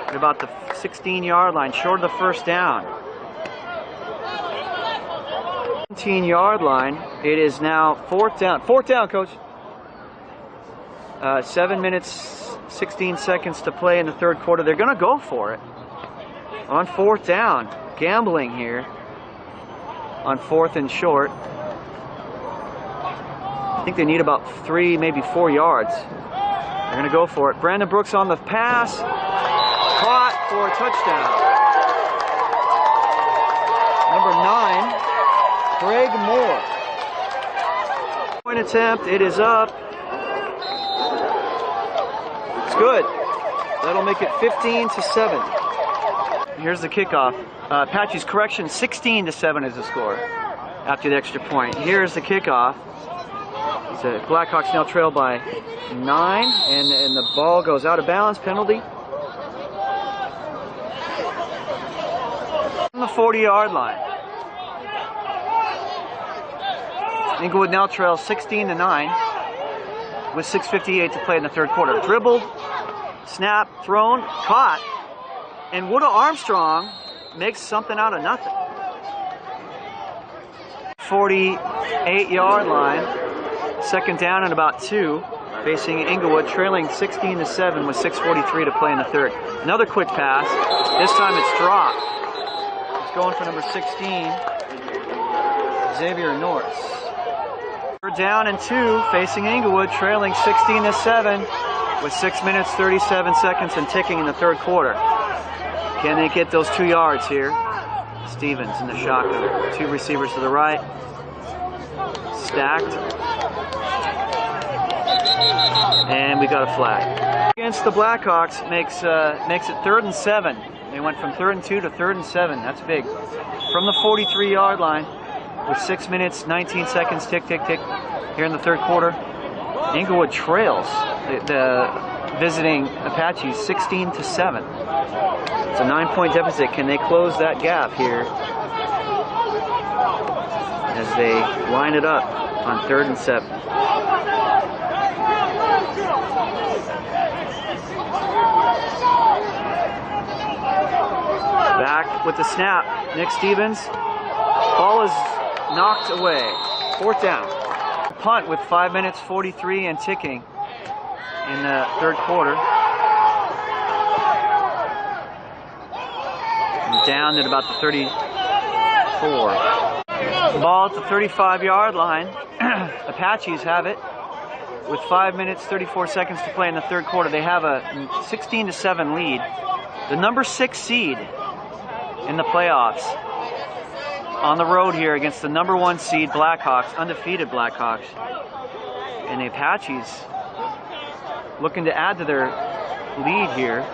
at about the 16-yard line, short of the first down. 17-yard line. It is now 4th down. 4th down, coach. 7 minutes, 16 seconds to play in the third quarter. They're going to go for it on 4th down. Gambling here on 4th and short. I think they need about 3, maybe 4 yards. They're going to go for it. Brandon Brooks on the pass. Caught for a touchdown. Number 9, Greg Moore. Point attempt. It is up. It's good. That'll make it 15-7. Here's the kickoff. Apaches correction, 16-7 is the score after the extra point. Here's the kickoff. The Blackhawks now trail by 9, and the ball goes out of bounds. Penalty. On the 40-yard line. Inglewood now trails 16-9 with 6:58 to play in the third quarter. Dribbled, snap, thrown, caught, and Woodall Armstrong makes something out of nothing. 48-yard line. 2nd down and about 2, facing Inglewood, trailing 16-7 with 6:43 to play in the third. Another quick pass. This time it's dropped. It's going for number 16, Xavier Norris. 3rd down and 2, facing Inglewood, trailing 16-7 with 6 minutes, 37 seconds and ticking in the third quarter. Can they get those 2 yards here? Stephens in the shotgun. 2 receivers to the right. Stacked. And we got a flag. Against the Blackhawks makes it 3rd and 7. They went from 3rd and 2 to 3rd and 7. That's big. From the 43-yard line with 6 minutes, 19 seconds, tick, tick, tick, here in the third quarter. Inglewood trails the visiting Apaches 16-7. It's a 9-point deficit. Can they close that gap here as they line it up on 3rd and 7? Back with the snap, Nic Stephens. Ball is knocked away. 4th down. Punt with 5 minutes 43 and ticking in the third quarter. And down at about the 34. Ball at the 35-yard line. Apaches have it with 5 minutes 34 seconds to play in the third quarter. They have a 16-7 lead. The number 6 seed in the playoffs on the road here against the number 1 seed Blackhawks, undefeated Blackhawks. And the Apaches looking to add to their lead here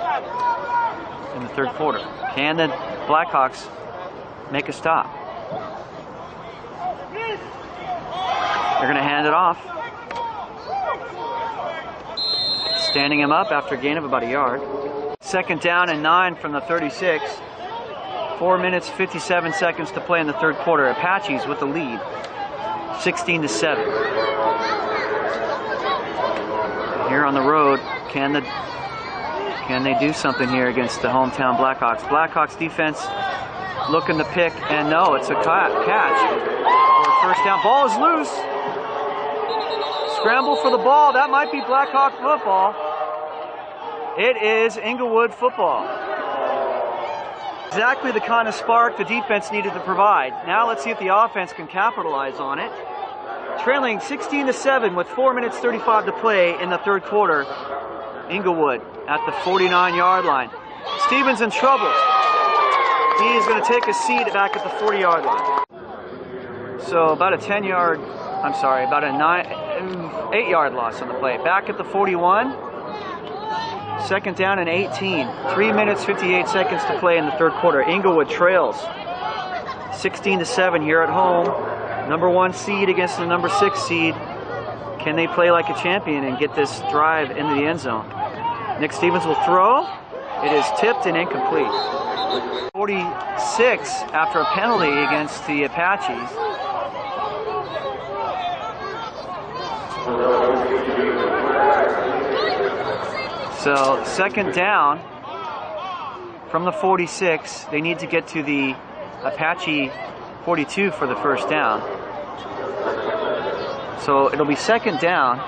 in the third quarter. Can the Blackhawks make a stop? They're going to hand it off. Standing him up after a gain of about a yard. Second down and 9 from the 36. 4 minutes, 57 seconds to play in the third quarter. Apaches with the lead, 16-7. Here on the road, can they do something here against the hometown Blackhawks? Blackhawks defense looking to pick, and no, it's a catch for a first down. Ball is loose. Scramble for the ball. That might be Blackhawk football. It is Inglewood football. Exactly the kind of spark the defense needed to provide. Now let's see if the offense can capitalize on it. Trailing 16-7 with 4 minutes 35 to play in the third quarter. Inglewood at the 49-yard line. Stephens in trouble. He is going to take a seat back at the 40-yard line. So about a 8-yard loss on the play. Back at the 41. Second down and 18. 3 minutes, 58 seconds to play in the third quarter. Inglewood trails 16-7 here at home. Number 1 seed against the number 6 seed. Can they play like a champion and get this drive into the end zone? Nic Stephens will throw. It is tipped and incomplete. 46 after a penalty against the Apaches. So second down from the 46. They need to get to the Apache 42 for the first down. So it'll be second down.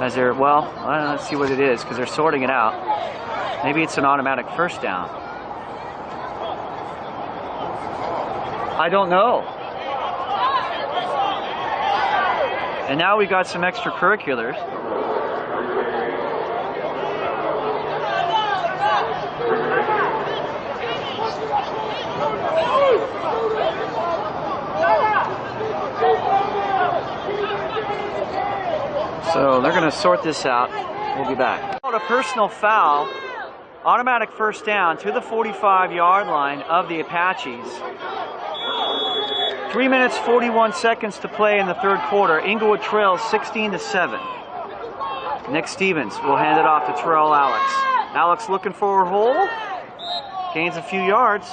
As they're, well, let's see what it is, because they're sorting it out. Maybe it's an automatic first down. I don't know. And now we got some extracurriculars. So they're going to sort this out. We'll be back. A personal foul, automatic first down to the 45-yard line of the Apaches. 3 minutes, 41 seconds to play in the third quarter. Inglewood trails 16-7. Nic Stephens will hand it off to Terrell Alex. Alex looking for a hole. Gains a few yards.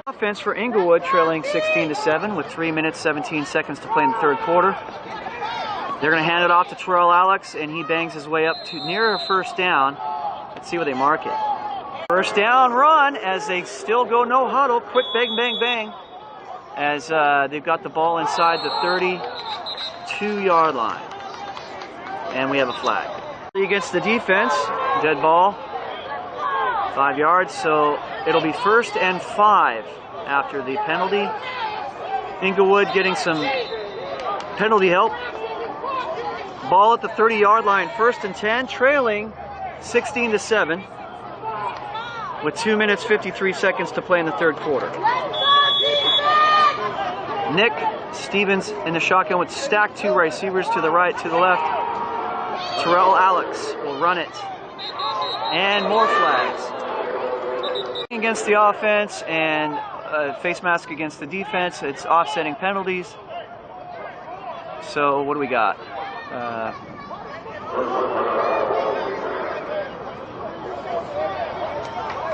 Offense for Inglewood trailing 16-7 with 3 minutes, 17 seconds to play in the third quarter. They're going to hand it off to Terrell Alex, and he bangs his way up to near a first down. Let's see where they mark it. First down run as they still go no huddle. Quick bang, bang, bang. As they've got the ball inside the 32-yard line. And we have a flag. Against the defense, dead ball, 5 yards. So it'll be 1st and 5 after the penalty. Inglewood getting some penalty help. Ball at the 30-yard line, 1st and 10, trailing 16-7. With 2 minutes, 53 seconds to play in the third quarter. Nic Stephens in the shotgun with stacked 2 receivers to the right, to the left. Terrell Alex will run it. And more flags. Against the offense and face mask against the defense. It's offsetting penalties. So what do we got?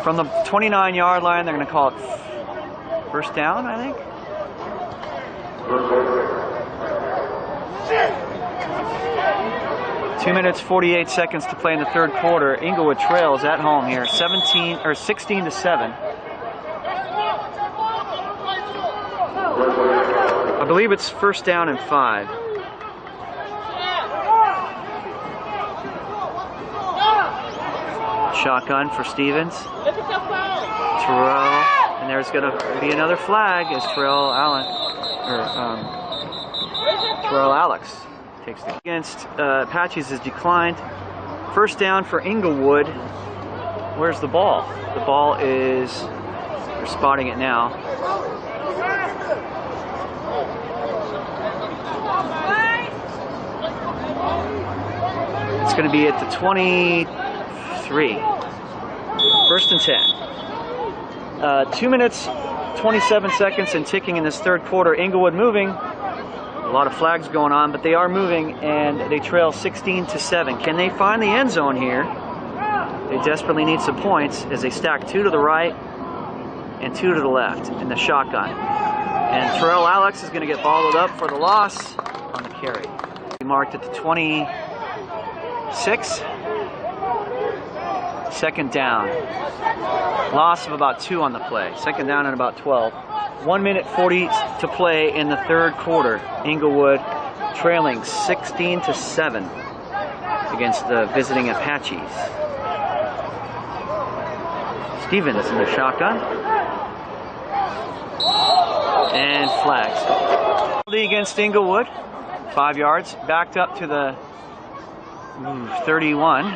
From the 29-yard line, they're going to call it first down, I think. Two minutes, 48 seconds to play in the third quarter. Inglewood trails at home here, 16-7. I believe it's first down and 5. Shotgun for Stephens. Terrell, and there's going to be another flag as Terrell Alex takes the against Apaches has declined. First down for Inglewood. Where's the ball? The ball is, they're spotting it now. It's going to be at the 23. First and 10. 2 minutes, 27 seconds and ticking in this third quarter. Inglewood moving. A lot of flags going on, but they are moving, and they trail 16-7. Can they find the end zone here? They desperately need some points as they stack 2 to the right and 2 to the left in the shotgun. And Terrell Alex is going to get balled up for the loss on the carry. He marked at the 26. Second down. Loss of about 2 on the play. Second down and about 12. 1 minute 40 to play in the third quarter. Inglewood trailing 16-7 against the visiting Apaches. Stephens in the shotgun. And flags. Against Inglewood. 5 yards. Backed up to the 31.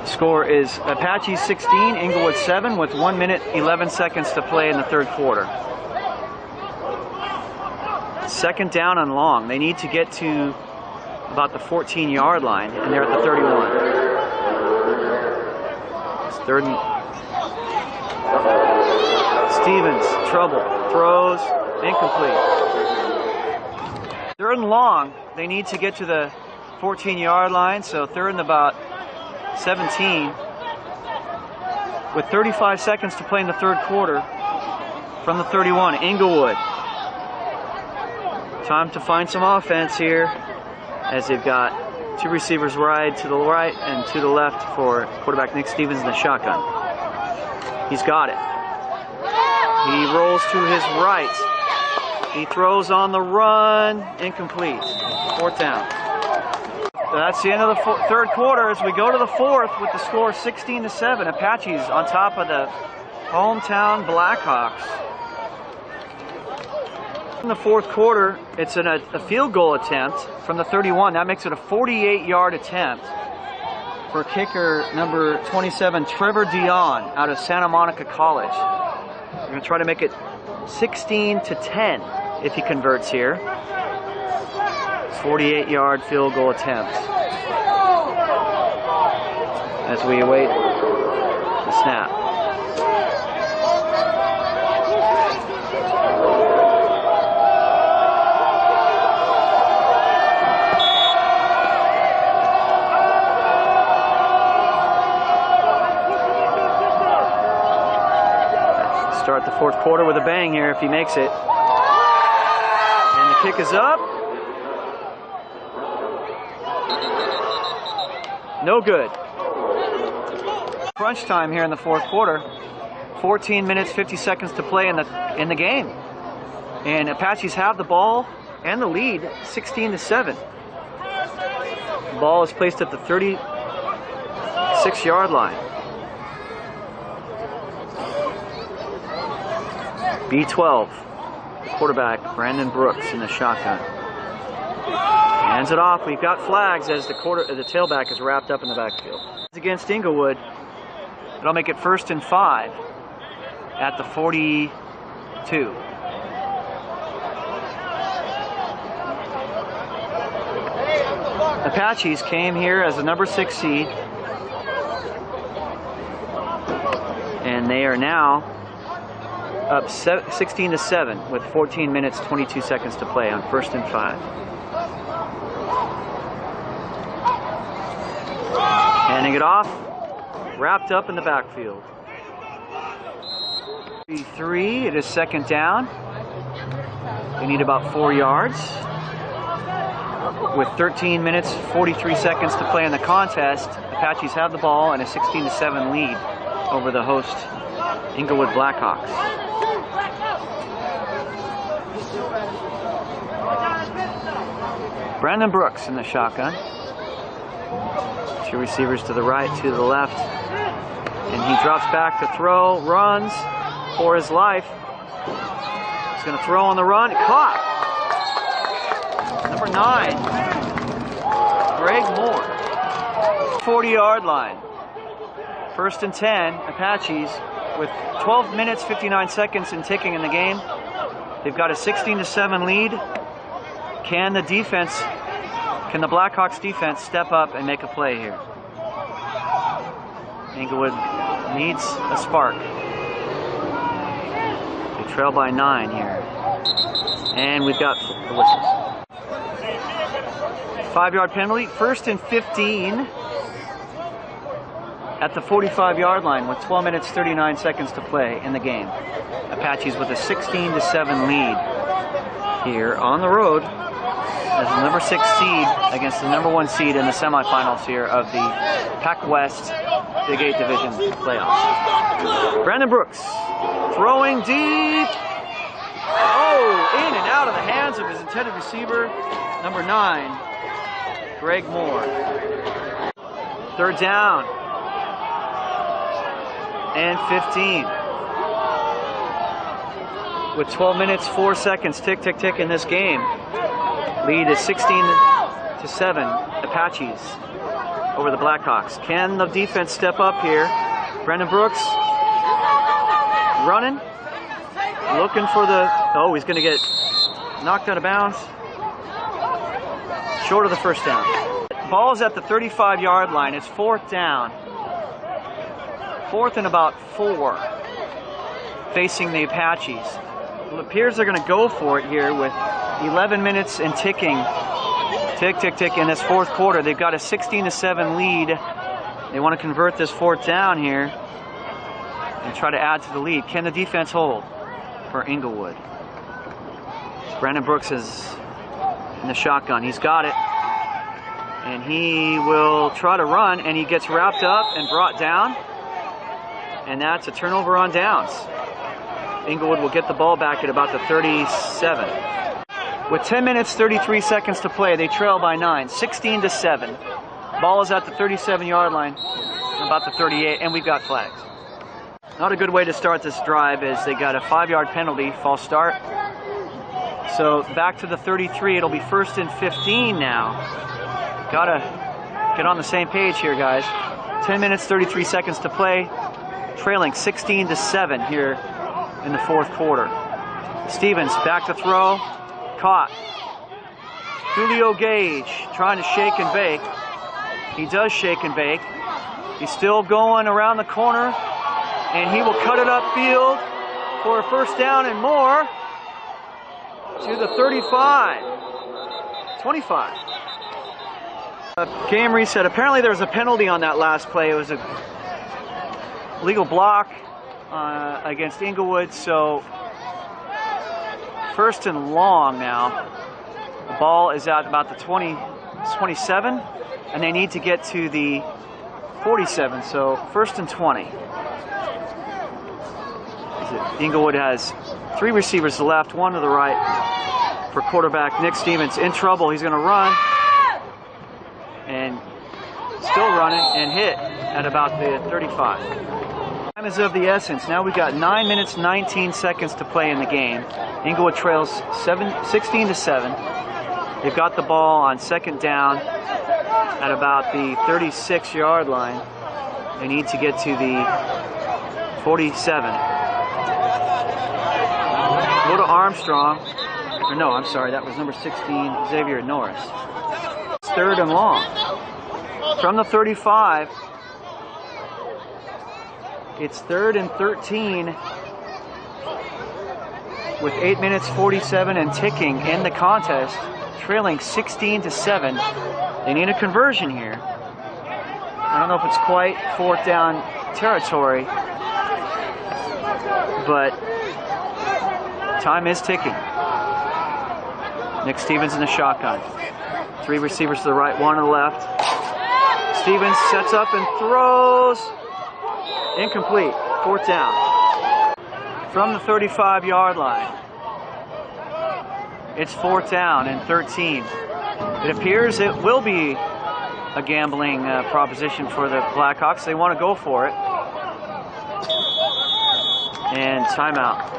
Score is Apaches 16, Inglewood 7 with 1 minute 11 seconds to play in the third quarter. Second down and long. They need to get to about the 14-yard line, and they're at the 31. It's third and... Stephens, trouble, throws, incomplete. Third and long. They need to get to the 14-yard line, so third and about 17 with 35 seconds to play in the third quarter from the 31. Inglewood. Time to find some offense here as they've got 2 receivers wide to the right and to the left for quarterback Nic Stephens in the shotgun. He's got it. He rolls to his right. He throws on the run. Incomplete. Fourth down. That's the end of the third quarter as we go to the fourth with the score 16-7. Apaches on top of the hometown Blackhawks. In the fourth quarter, it's a field goal attempt from the 31. That makes it a 48-yard attempt for kicker number 27, Trevor Dion, out of Santa Monica College. We're going to try to make it 16-10 if he converts here. 48-yard field goal attempt as we await the snap. Start the fourth quarter with a bang here if he makes it. And the kick is up. No good. Crunch time here in the fourth quarter. 14 minutes, 50 seconds to play in the game. And Apaches have the ball and the lead, 16-7. The ball is placed at the 36-yard line. B12, quarterback Brandon Brooks in the shotgun. Hands it off. We've got flags as the tailback is wrapped up in the backfield. Against Inglewood, it'll make it 1st and 5 at the 42. Apaches came here as the number 6 seed, and they are now up 16-7 with 14 minutes, 22 seconds to play on 1st and 5. Handing it off, wrapped up in the backfield. 3, it is second down. They need about 4 yards. With 13 minutes, 43 seconds to play in the contest, Apaches have the ball and a 16-7 lead over the host Inglewood Blackhawks. Brandon Brooks in the shotgun. 2 receivers to the right, 2 to the left. And he drops back to throw, runs for his life. He's going to throw on the run. Caught. Number 9, Greg Moore. 40-yard line. 1st and 10, Apaches with 12 minutes, 59 seconds and ticking in the game. They've got a 16-7 lead. Can the Blackhawks defense step up and make a play here? Inglewood needs a spark. They trail by 9 here. And we've got the whistles. 5-yard penalty, 1st and 15 at the 45-yard line with 12 minutes 39 seconds to play in the game. Apaches with a 16-7 lead here on the road as the number 6 seed against the number 1 seed in the semifinals here of the Pac West Big 8 Division playoffs. Brandon Brooks throwing deep. Oh, in and out of the hands of his intended receiver, number 9, Greg Moore. 3rd down and 15. With 12 minutes, 4 seconds, tick, tick, tick in this game. Lead is 16-7, Apaches over the Blackhawks. Can the defense step up here? Brandon Brooks running, looking for the, oh, he's going to get knocked out of bounds. Short of the 1st down. Ball's at the 35-yard line. It's 4th down. 4th and about 4 facing the Apaches. Well, it appears they're going to go for it here with 11 minutes and ticking. Tick, tick, tick in this 4th quarter. They've got a 16-7 lead. They want to convert this 4th down here and try to add to the lead. Can the defense hold for Inglewood? Brandon Brooks is in the shotgun. He's got it. And he will try to run, and he gets wrapped up and brought down. And that's a turnover on downs. Inglewood will get the ball back at about the 37. With 10 minutes, 33 seconds to play, they trail by 9, 16-7. Ball is at the 37-yard line, about the 38, and we've got flags. Not a good way to start this drive as they got a 5-yard penalty, false start. So back to the 33, it'll be 1st and 15 now. Gotta get on the same page here, guys. 10 minutes, 33 seconds to play. Trailing 16-7 here in the 4th quarter. Stephens back to throw. Caught. Julio Gage trying to shake and bake. He does shake and bake. He's still going around the corner, and he will cut it upfield for a 1st down and more to the 35. 25. Game reset. Apparently there was a penalty on that last play. It was a legal block against Inglewood, so 1st and long now. The ball is at about the 27, and they need to get to the 47, so 1st and 20. Inglewood has 3 receivers to the left, 1 to the right for quarterback Nic Stephens. In trouble, he's going to run, and still running, and hit at about the 35. Time is of the essence. Now we've got 9 minutes, 19 seconds to play in the game. Inglewood trails 16-7. They've got the ball on 2nd down at about the 36-yard line. They need to get to the 47. Go to Armstrong. Or no, I'm sorry, that was number 16, Xavier Norris. 3rd and long. From the 35, it's 3rd and 13 with 8 minutes 47 and ticking in the contest, trailing 16-7. They need a conversion here. I don't know if it's quite 4th down territory, but time is ticking. Nic Stephens in the shotgun. 3 receivers to the right, 1 to the left. Stephens sets up and throws. Incomplete. 4th down. From the 35-yard line. It's 4th down and 13. It appears it will be a gambling proposition for the Blackhawks. They want to go for it. And timeout.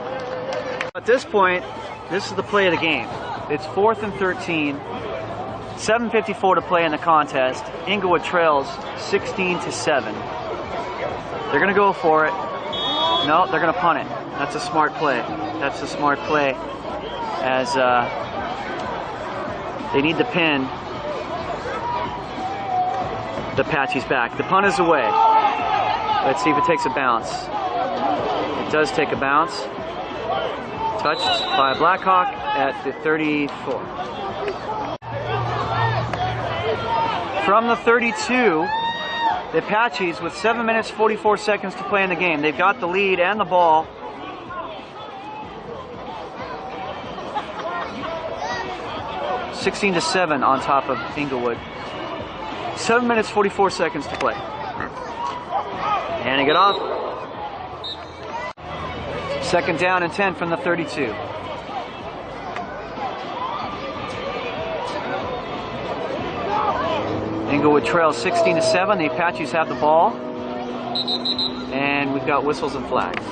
At this point, this is the play of the game. It's 4th and 13. 7:54 to play in the contest. Inglewood trails 16-7. They're going to go for it. No, they're going to punt it. That's a smart play. That's a smart play. as they need to pin the Apaches back. The punt is away. Let's see if it takes a bounce. It does take a bounce. Touched by a Blackhawk at the 34. From the 32, the Apaches with 7 minutes 44 seconds to play in the game. They've got the lead and the ball. (16-7) on top of Inglewood. 7 minutes 44 seconds to play. Handing it off. Second down and 10 from the 32. Inglewood trails 16-7. The Apaches have the ball. And we've got whistles and flags.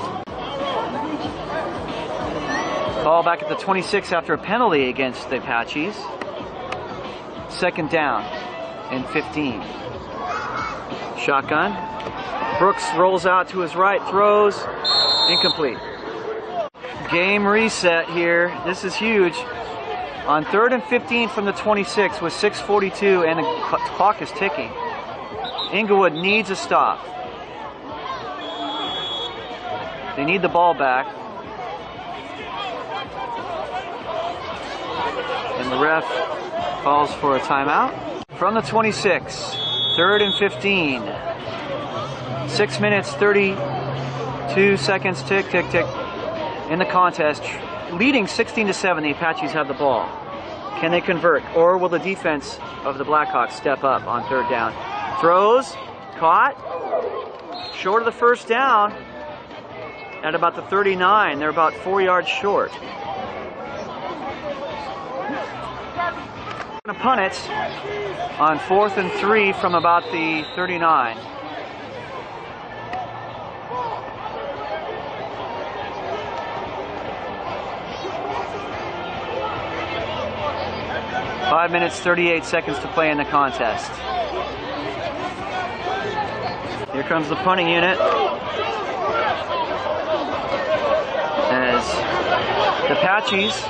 Ball back at the 26 after a penalty against the Apaches. Second down and 15. Shotgun. Brooks rolls out to his right, throws, incomplete. Game reset here. This is huge. On 3rd and 15 from the 26 with 6:42 and the clock is ticking. Inglewood needs a stop. They need the ball back. And the ref calls for a timeout. From the 26, 3rd and 15. 6 minutes, 32 seconds, tick, tick, tick. In the contest, leading 16-7, the Apaches have the ball. Can they convert, or will the defense of the Blackhawks step up on 3rd down? Throws, caught, short of the first down at about the 39. They're about 4 yards short. Going to punt it on 4th and 3 from about the 39. Five minutes, 38 seconds to play in the contest. Here comes the punting unit. As the Apaches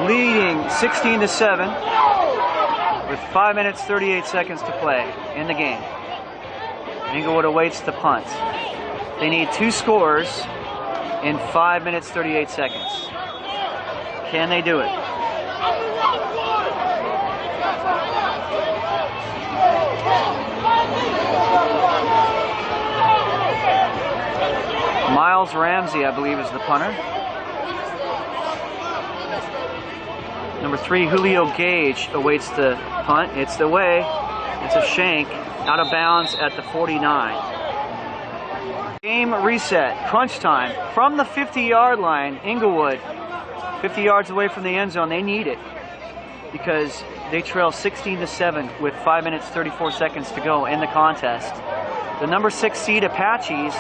leading 16-7 with 5 minutes, 38 seconds to play in the game. Inglewood awaits the punt. They need 2 scores in 5 minutes, 38 seconds. Can they do it? Miles Ramsey, I believe, is the punter. Number 3, Julio Gage awaits the punt. It's the way. It's a shank out of bounds at the 49. Game reset. Crunch time. From the 50-yard line, Inglewood, 50 yards away from the end zone. They need it because they trail 16-7 with 5 minutes, 34 seconds to go in the contest. The number 6 seed Apaches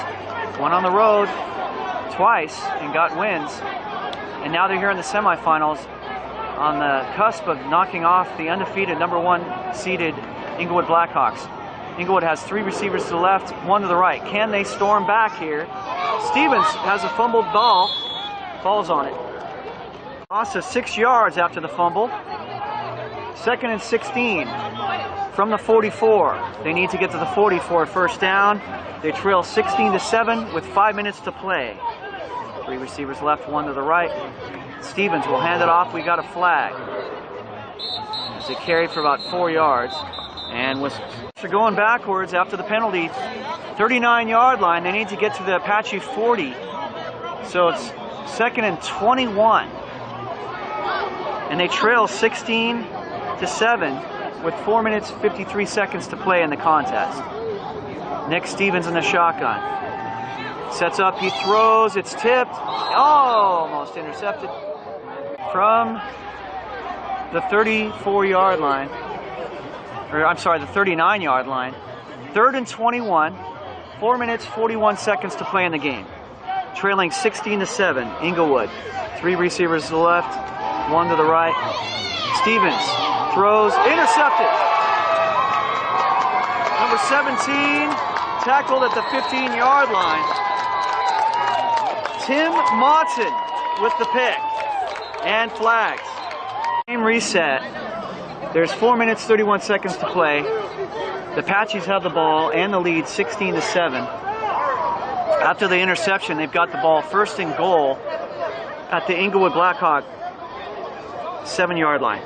went on the road twice and got wins. And now they're here in the semifinals on the cusp of knocking off the undefeated number 1 seeded Inglewood Blackhawks. Inglewood has 3 receivers to the left, 1 to the right. Can they storm back here? Stephens has a fumbled ball, falls on it. Loss of 6 yards after the fumble. 2nd and 16 from the 44. They need to get to the 40 for a first down. They trail 16-7 with 5 minutes to play. 3 receivers left, 1 to the right. Stephens will hand it off. We got a flag. As they carry for about 4 yards. And with going backwards after the penalty, 39-yard line. They need to get to the Apache 40. So it's 2nd and 21. And they trail 16-7 with 4 minutes, 53 seconds to play in the contest. Nic Stephens in the shotgun. Sets up, he throws, it's tipped. Almost intercepted. From the 34-yard line, or I'm sorry, the 39-yard line. 3rd and 21, 4 minutes, 41 seconds to play in the game. Trailing 16-7, Inglewood. 3 receivers to the left, 1 to the right. Stephens throws, intercepted. Number 17, tackled at the 15-yard line. Tim Motson with the pick. And flags. Game reset. There's 4 minutes, 31 seconds to play. The Apaches have the ball and the lead 16-7. After the interception, they've got the ball first and goal at the Inglewood Blackhawk 7-yard line.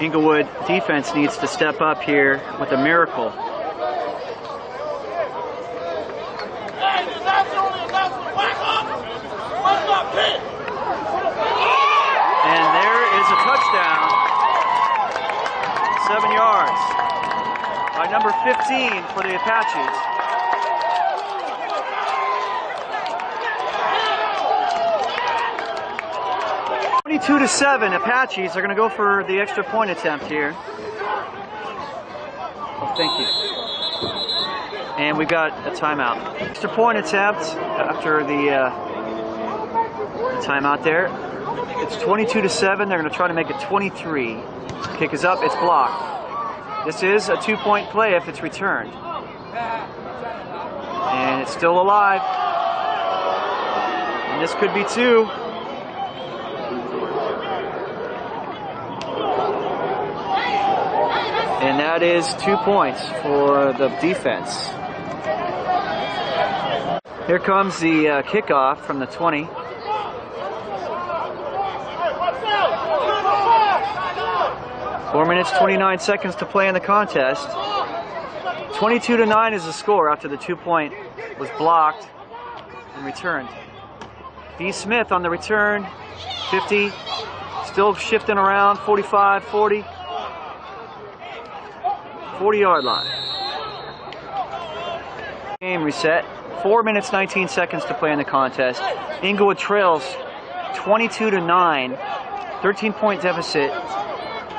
Inglewood defense needs to step up here with a miracle. And there is a touchdown, 7 yards, by number 15 for the Apaches. To 7, Apaches are going to go for the extra point attempt here. Oh, thank you. And we got a timeout. Extra point attempt after the timeout there. It's 22-7. They're going to try to make it 23. Kick is up. It's blocked. This is a 2-point play if it's returned. And it's still alive. And this could be 2. And that is 2 points for the defense. Here comes the kickoff from the 20. Four minutes, 29 seconds to play in the contest. 22-9 is the score after the 2-point was blocked and returned. B. Smith on the return, 50, still shifting around, 45, 40. 40-yard line. Game reset. 4 minutes, 19 seconds to play in the contest. Inglewood trails 22-9, 13-point deficit.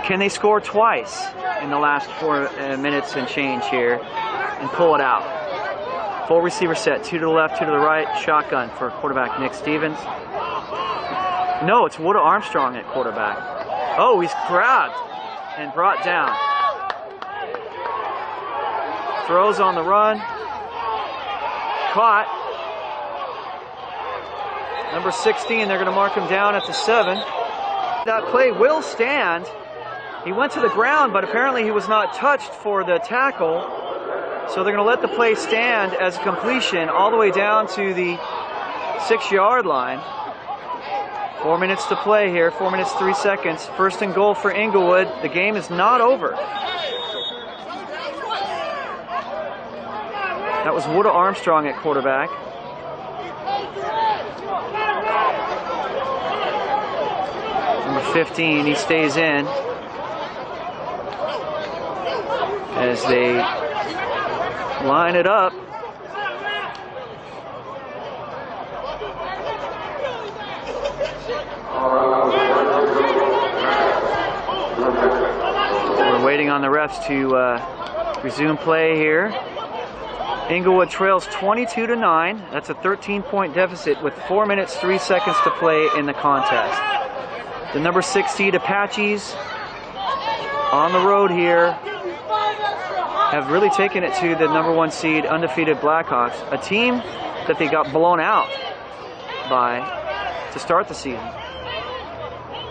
Can they score twice in the last 4 minutes and change here and pull it out? Full receiver set, 2 to the left, 2 to the right. Shotgun for quarterback Nic Stephens. No, it's Wood Armstrong at quarterback. Oh, he's grabbed and brought down. Throws on the run. Caught. Number 16, they're going to mark him down at the 7. That play will stand. He went to the ground, but apparently he was not touched for the tackle. So they're going to let the play stand as a completion all the way down to the 6-yard line. 4 minutes to play here, 4 minutes, 3 seconds. First and goal for Inglewood. The game is not over. That was Wood Armstrong at quarterback. Number 15, he stays in as they line it up. We're waiting on the refs to resume play here. Inglewood trails 22-9. That's a 13-point deficit with 4 minutes, 3 seconds to play in the contest. The number 6 seed Apaches on the road here have really taken it to the number 1 seed undefeated Blackhawks, a team that they got blown out by to start the season.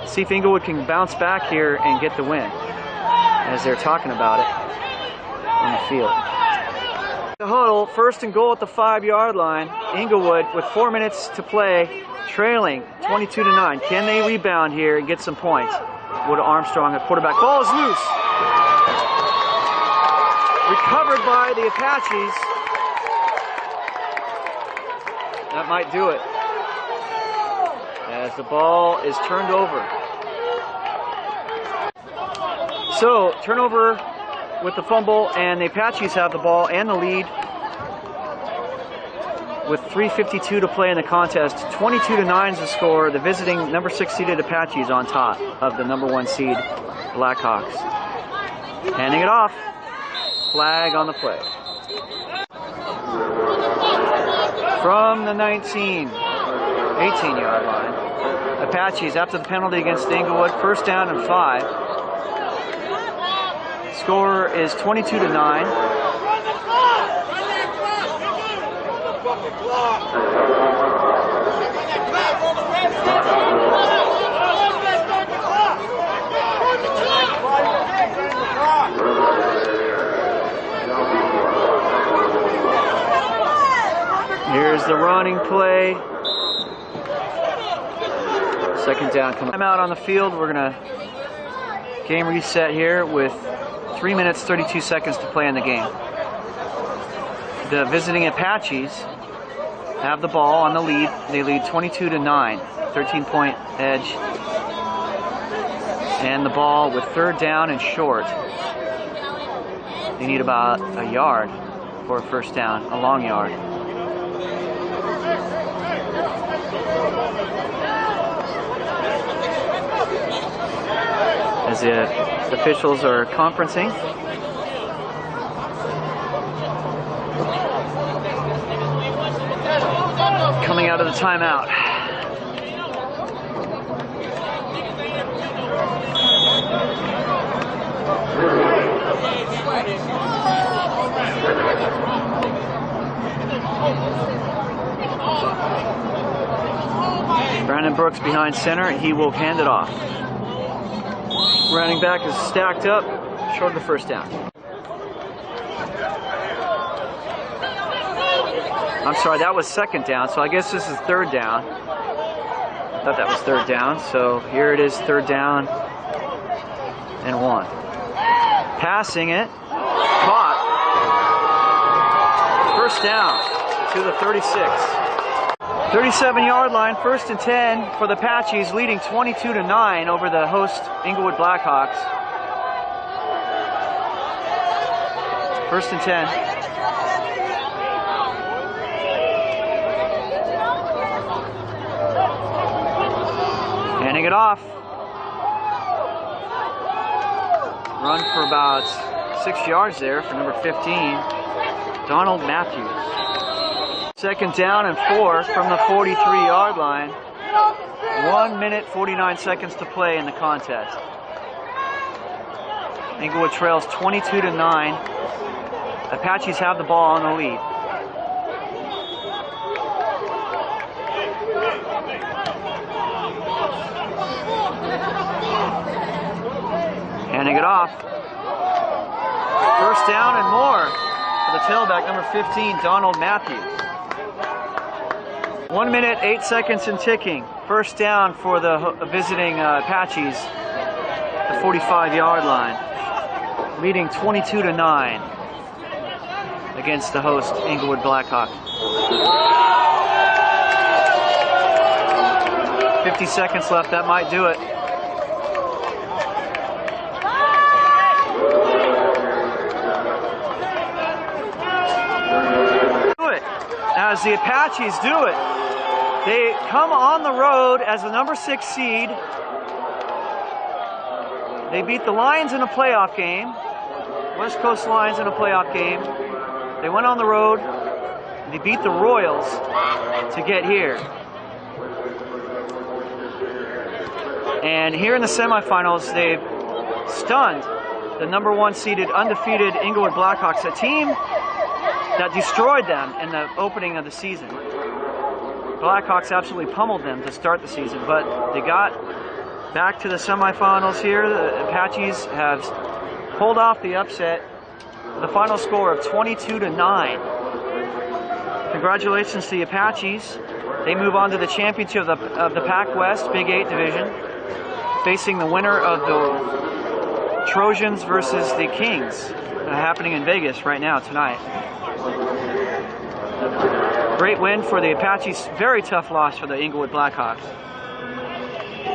See if Inglewood can bounce back here and get the win as they're talking about it on the field. The huddle, first and goal at the 5-yard line. Inglewood with 4 minutes to play, trailing 22-9. Can they rebound here and get some points? Wood Armstrong at quarterback. Ball is loose. Recovered by the Apaches. That might do it, as the ball is turned over. So, turnover with the fumble, and the Apaches have the ball and the lead with 3:52 to play in the contest. 22-9 is the score. The visiting number 6 seeded Apaches on top of the number 1 seed Blackhawks. Handing it off. Flag on the play. From the 18-yard line. Apaches after the penalty against Inglewood. First down and 5. Score is 22-9. Here's the running play. Second down coming. I'm out on the field. We're gonna game reset here with 3 minutes 32 seconds to play in the game. The visiting Apaches have the ball on the lead. They lead 22-9, 13-point edge. And the ball with third down and short. They need about a yard for a first down, a long yard. As the officials are conferencing. Coming out of the timeout. Brandon Brooks behind center. He will hand it off. Running back is stacked up, short of the first down. I'm sorry, that was second down, so I guess this is third down. I thought that was third down, so here it is, third down and 1. Passing it, caught. First down to the 36. 37-yard line, first and 10 for the Apaches, leading 22-9 over the host Inglewood Blackhawks. First and 10. Handing it off. Run for about 6 yards there for number 15, Donald Matthews. Second down and 4 from the 43-yard line. 1 minute, 49 seconds to play in the contest. Inglewood trails 22-9. Apaches have the ball on the lead. Handing it off. First down and more for the tailback, number 15, Donald Matthews. 1 minute, 8 seconds and ticking. First down for the visiting Apaches, the 45-yard line, leading 22-9 against the host Inglewood Blackhawks. 50 seconds left, that might do it. As the Apaches do it, they come on the road as the number 6 seed. They beat the Lions in a playoff game, West Coast Lions in a playoff game. They went on the road, and they beat the Royals to get here. And here in the semifinals, they've stunned the number 1 seeded undefeated Inglewood Blackhawks, a team that destroyed them in the opening of the season. Blackhawks absolutely pummeled them to start the season, but they got back to the semifinals here. The Apaches have pulled off the upset with a final score of 22-9. Congratulations to the Apaches. They move on to the championship of the Pac West Big 8 division, facing the winner of the Trojans versus the Kings, happening in Vegas right now tonight. Great win for the Apaches, very tough loss for the Inglewood Blackhawks.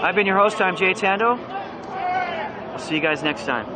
I've been your host, I'm Jay Tando. I'll see you guys next time.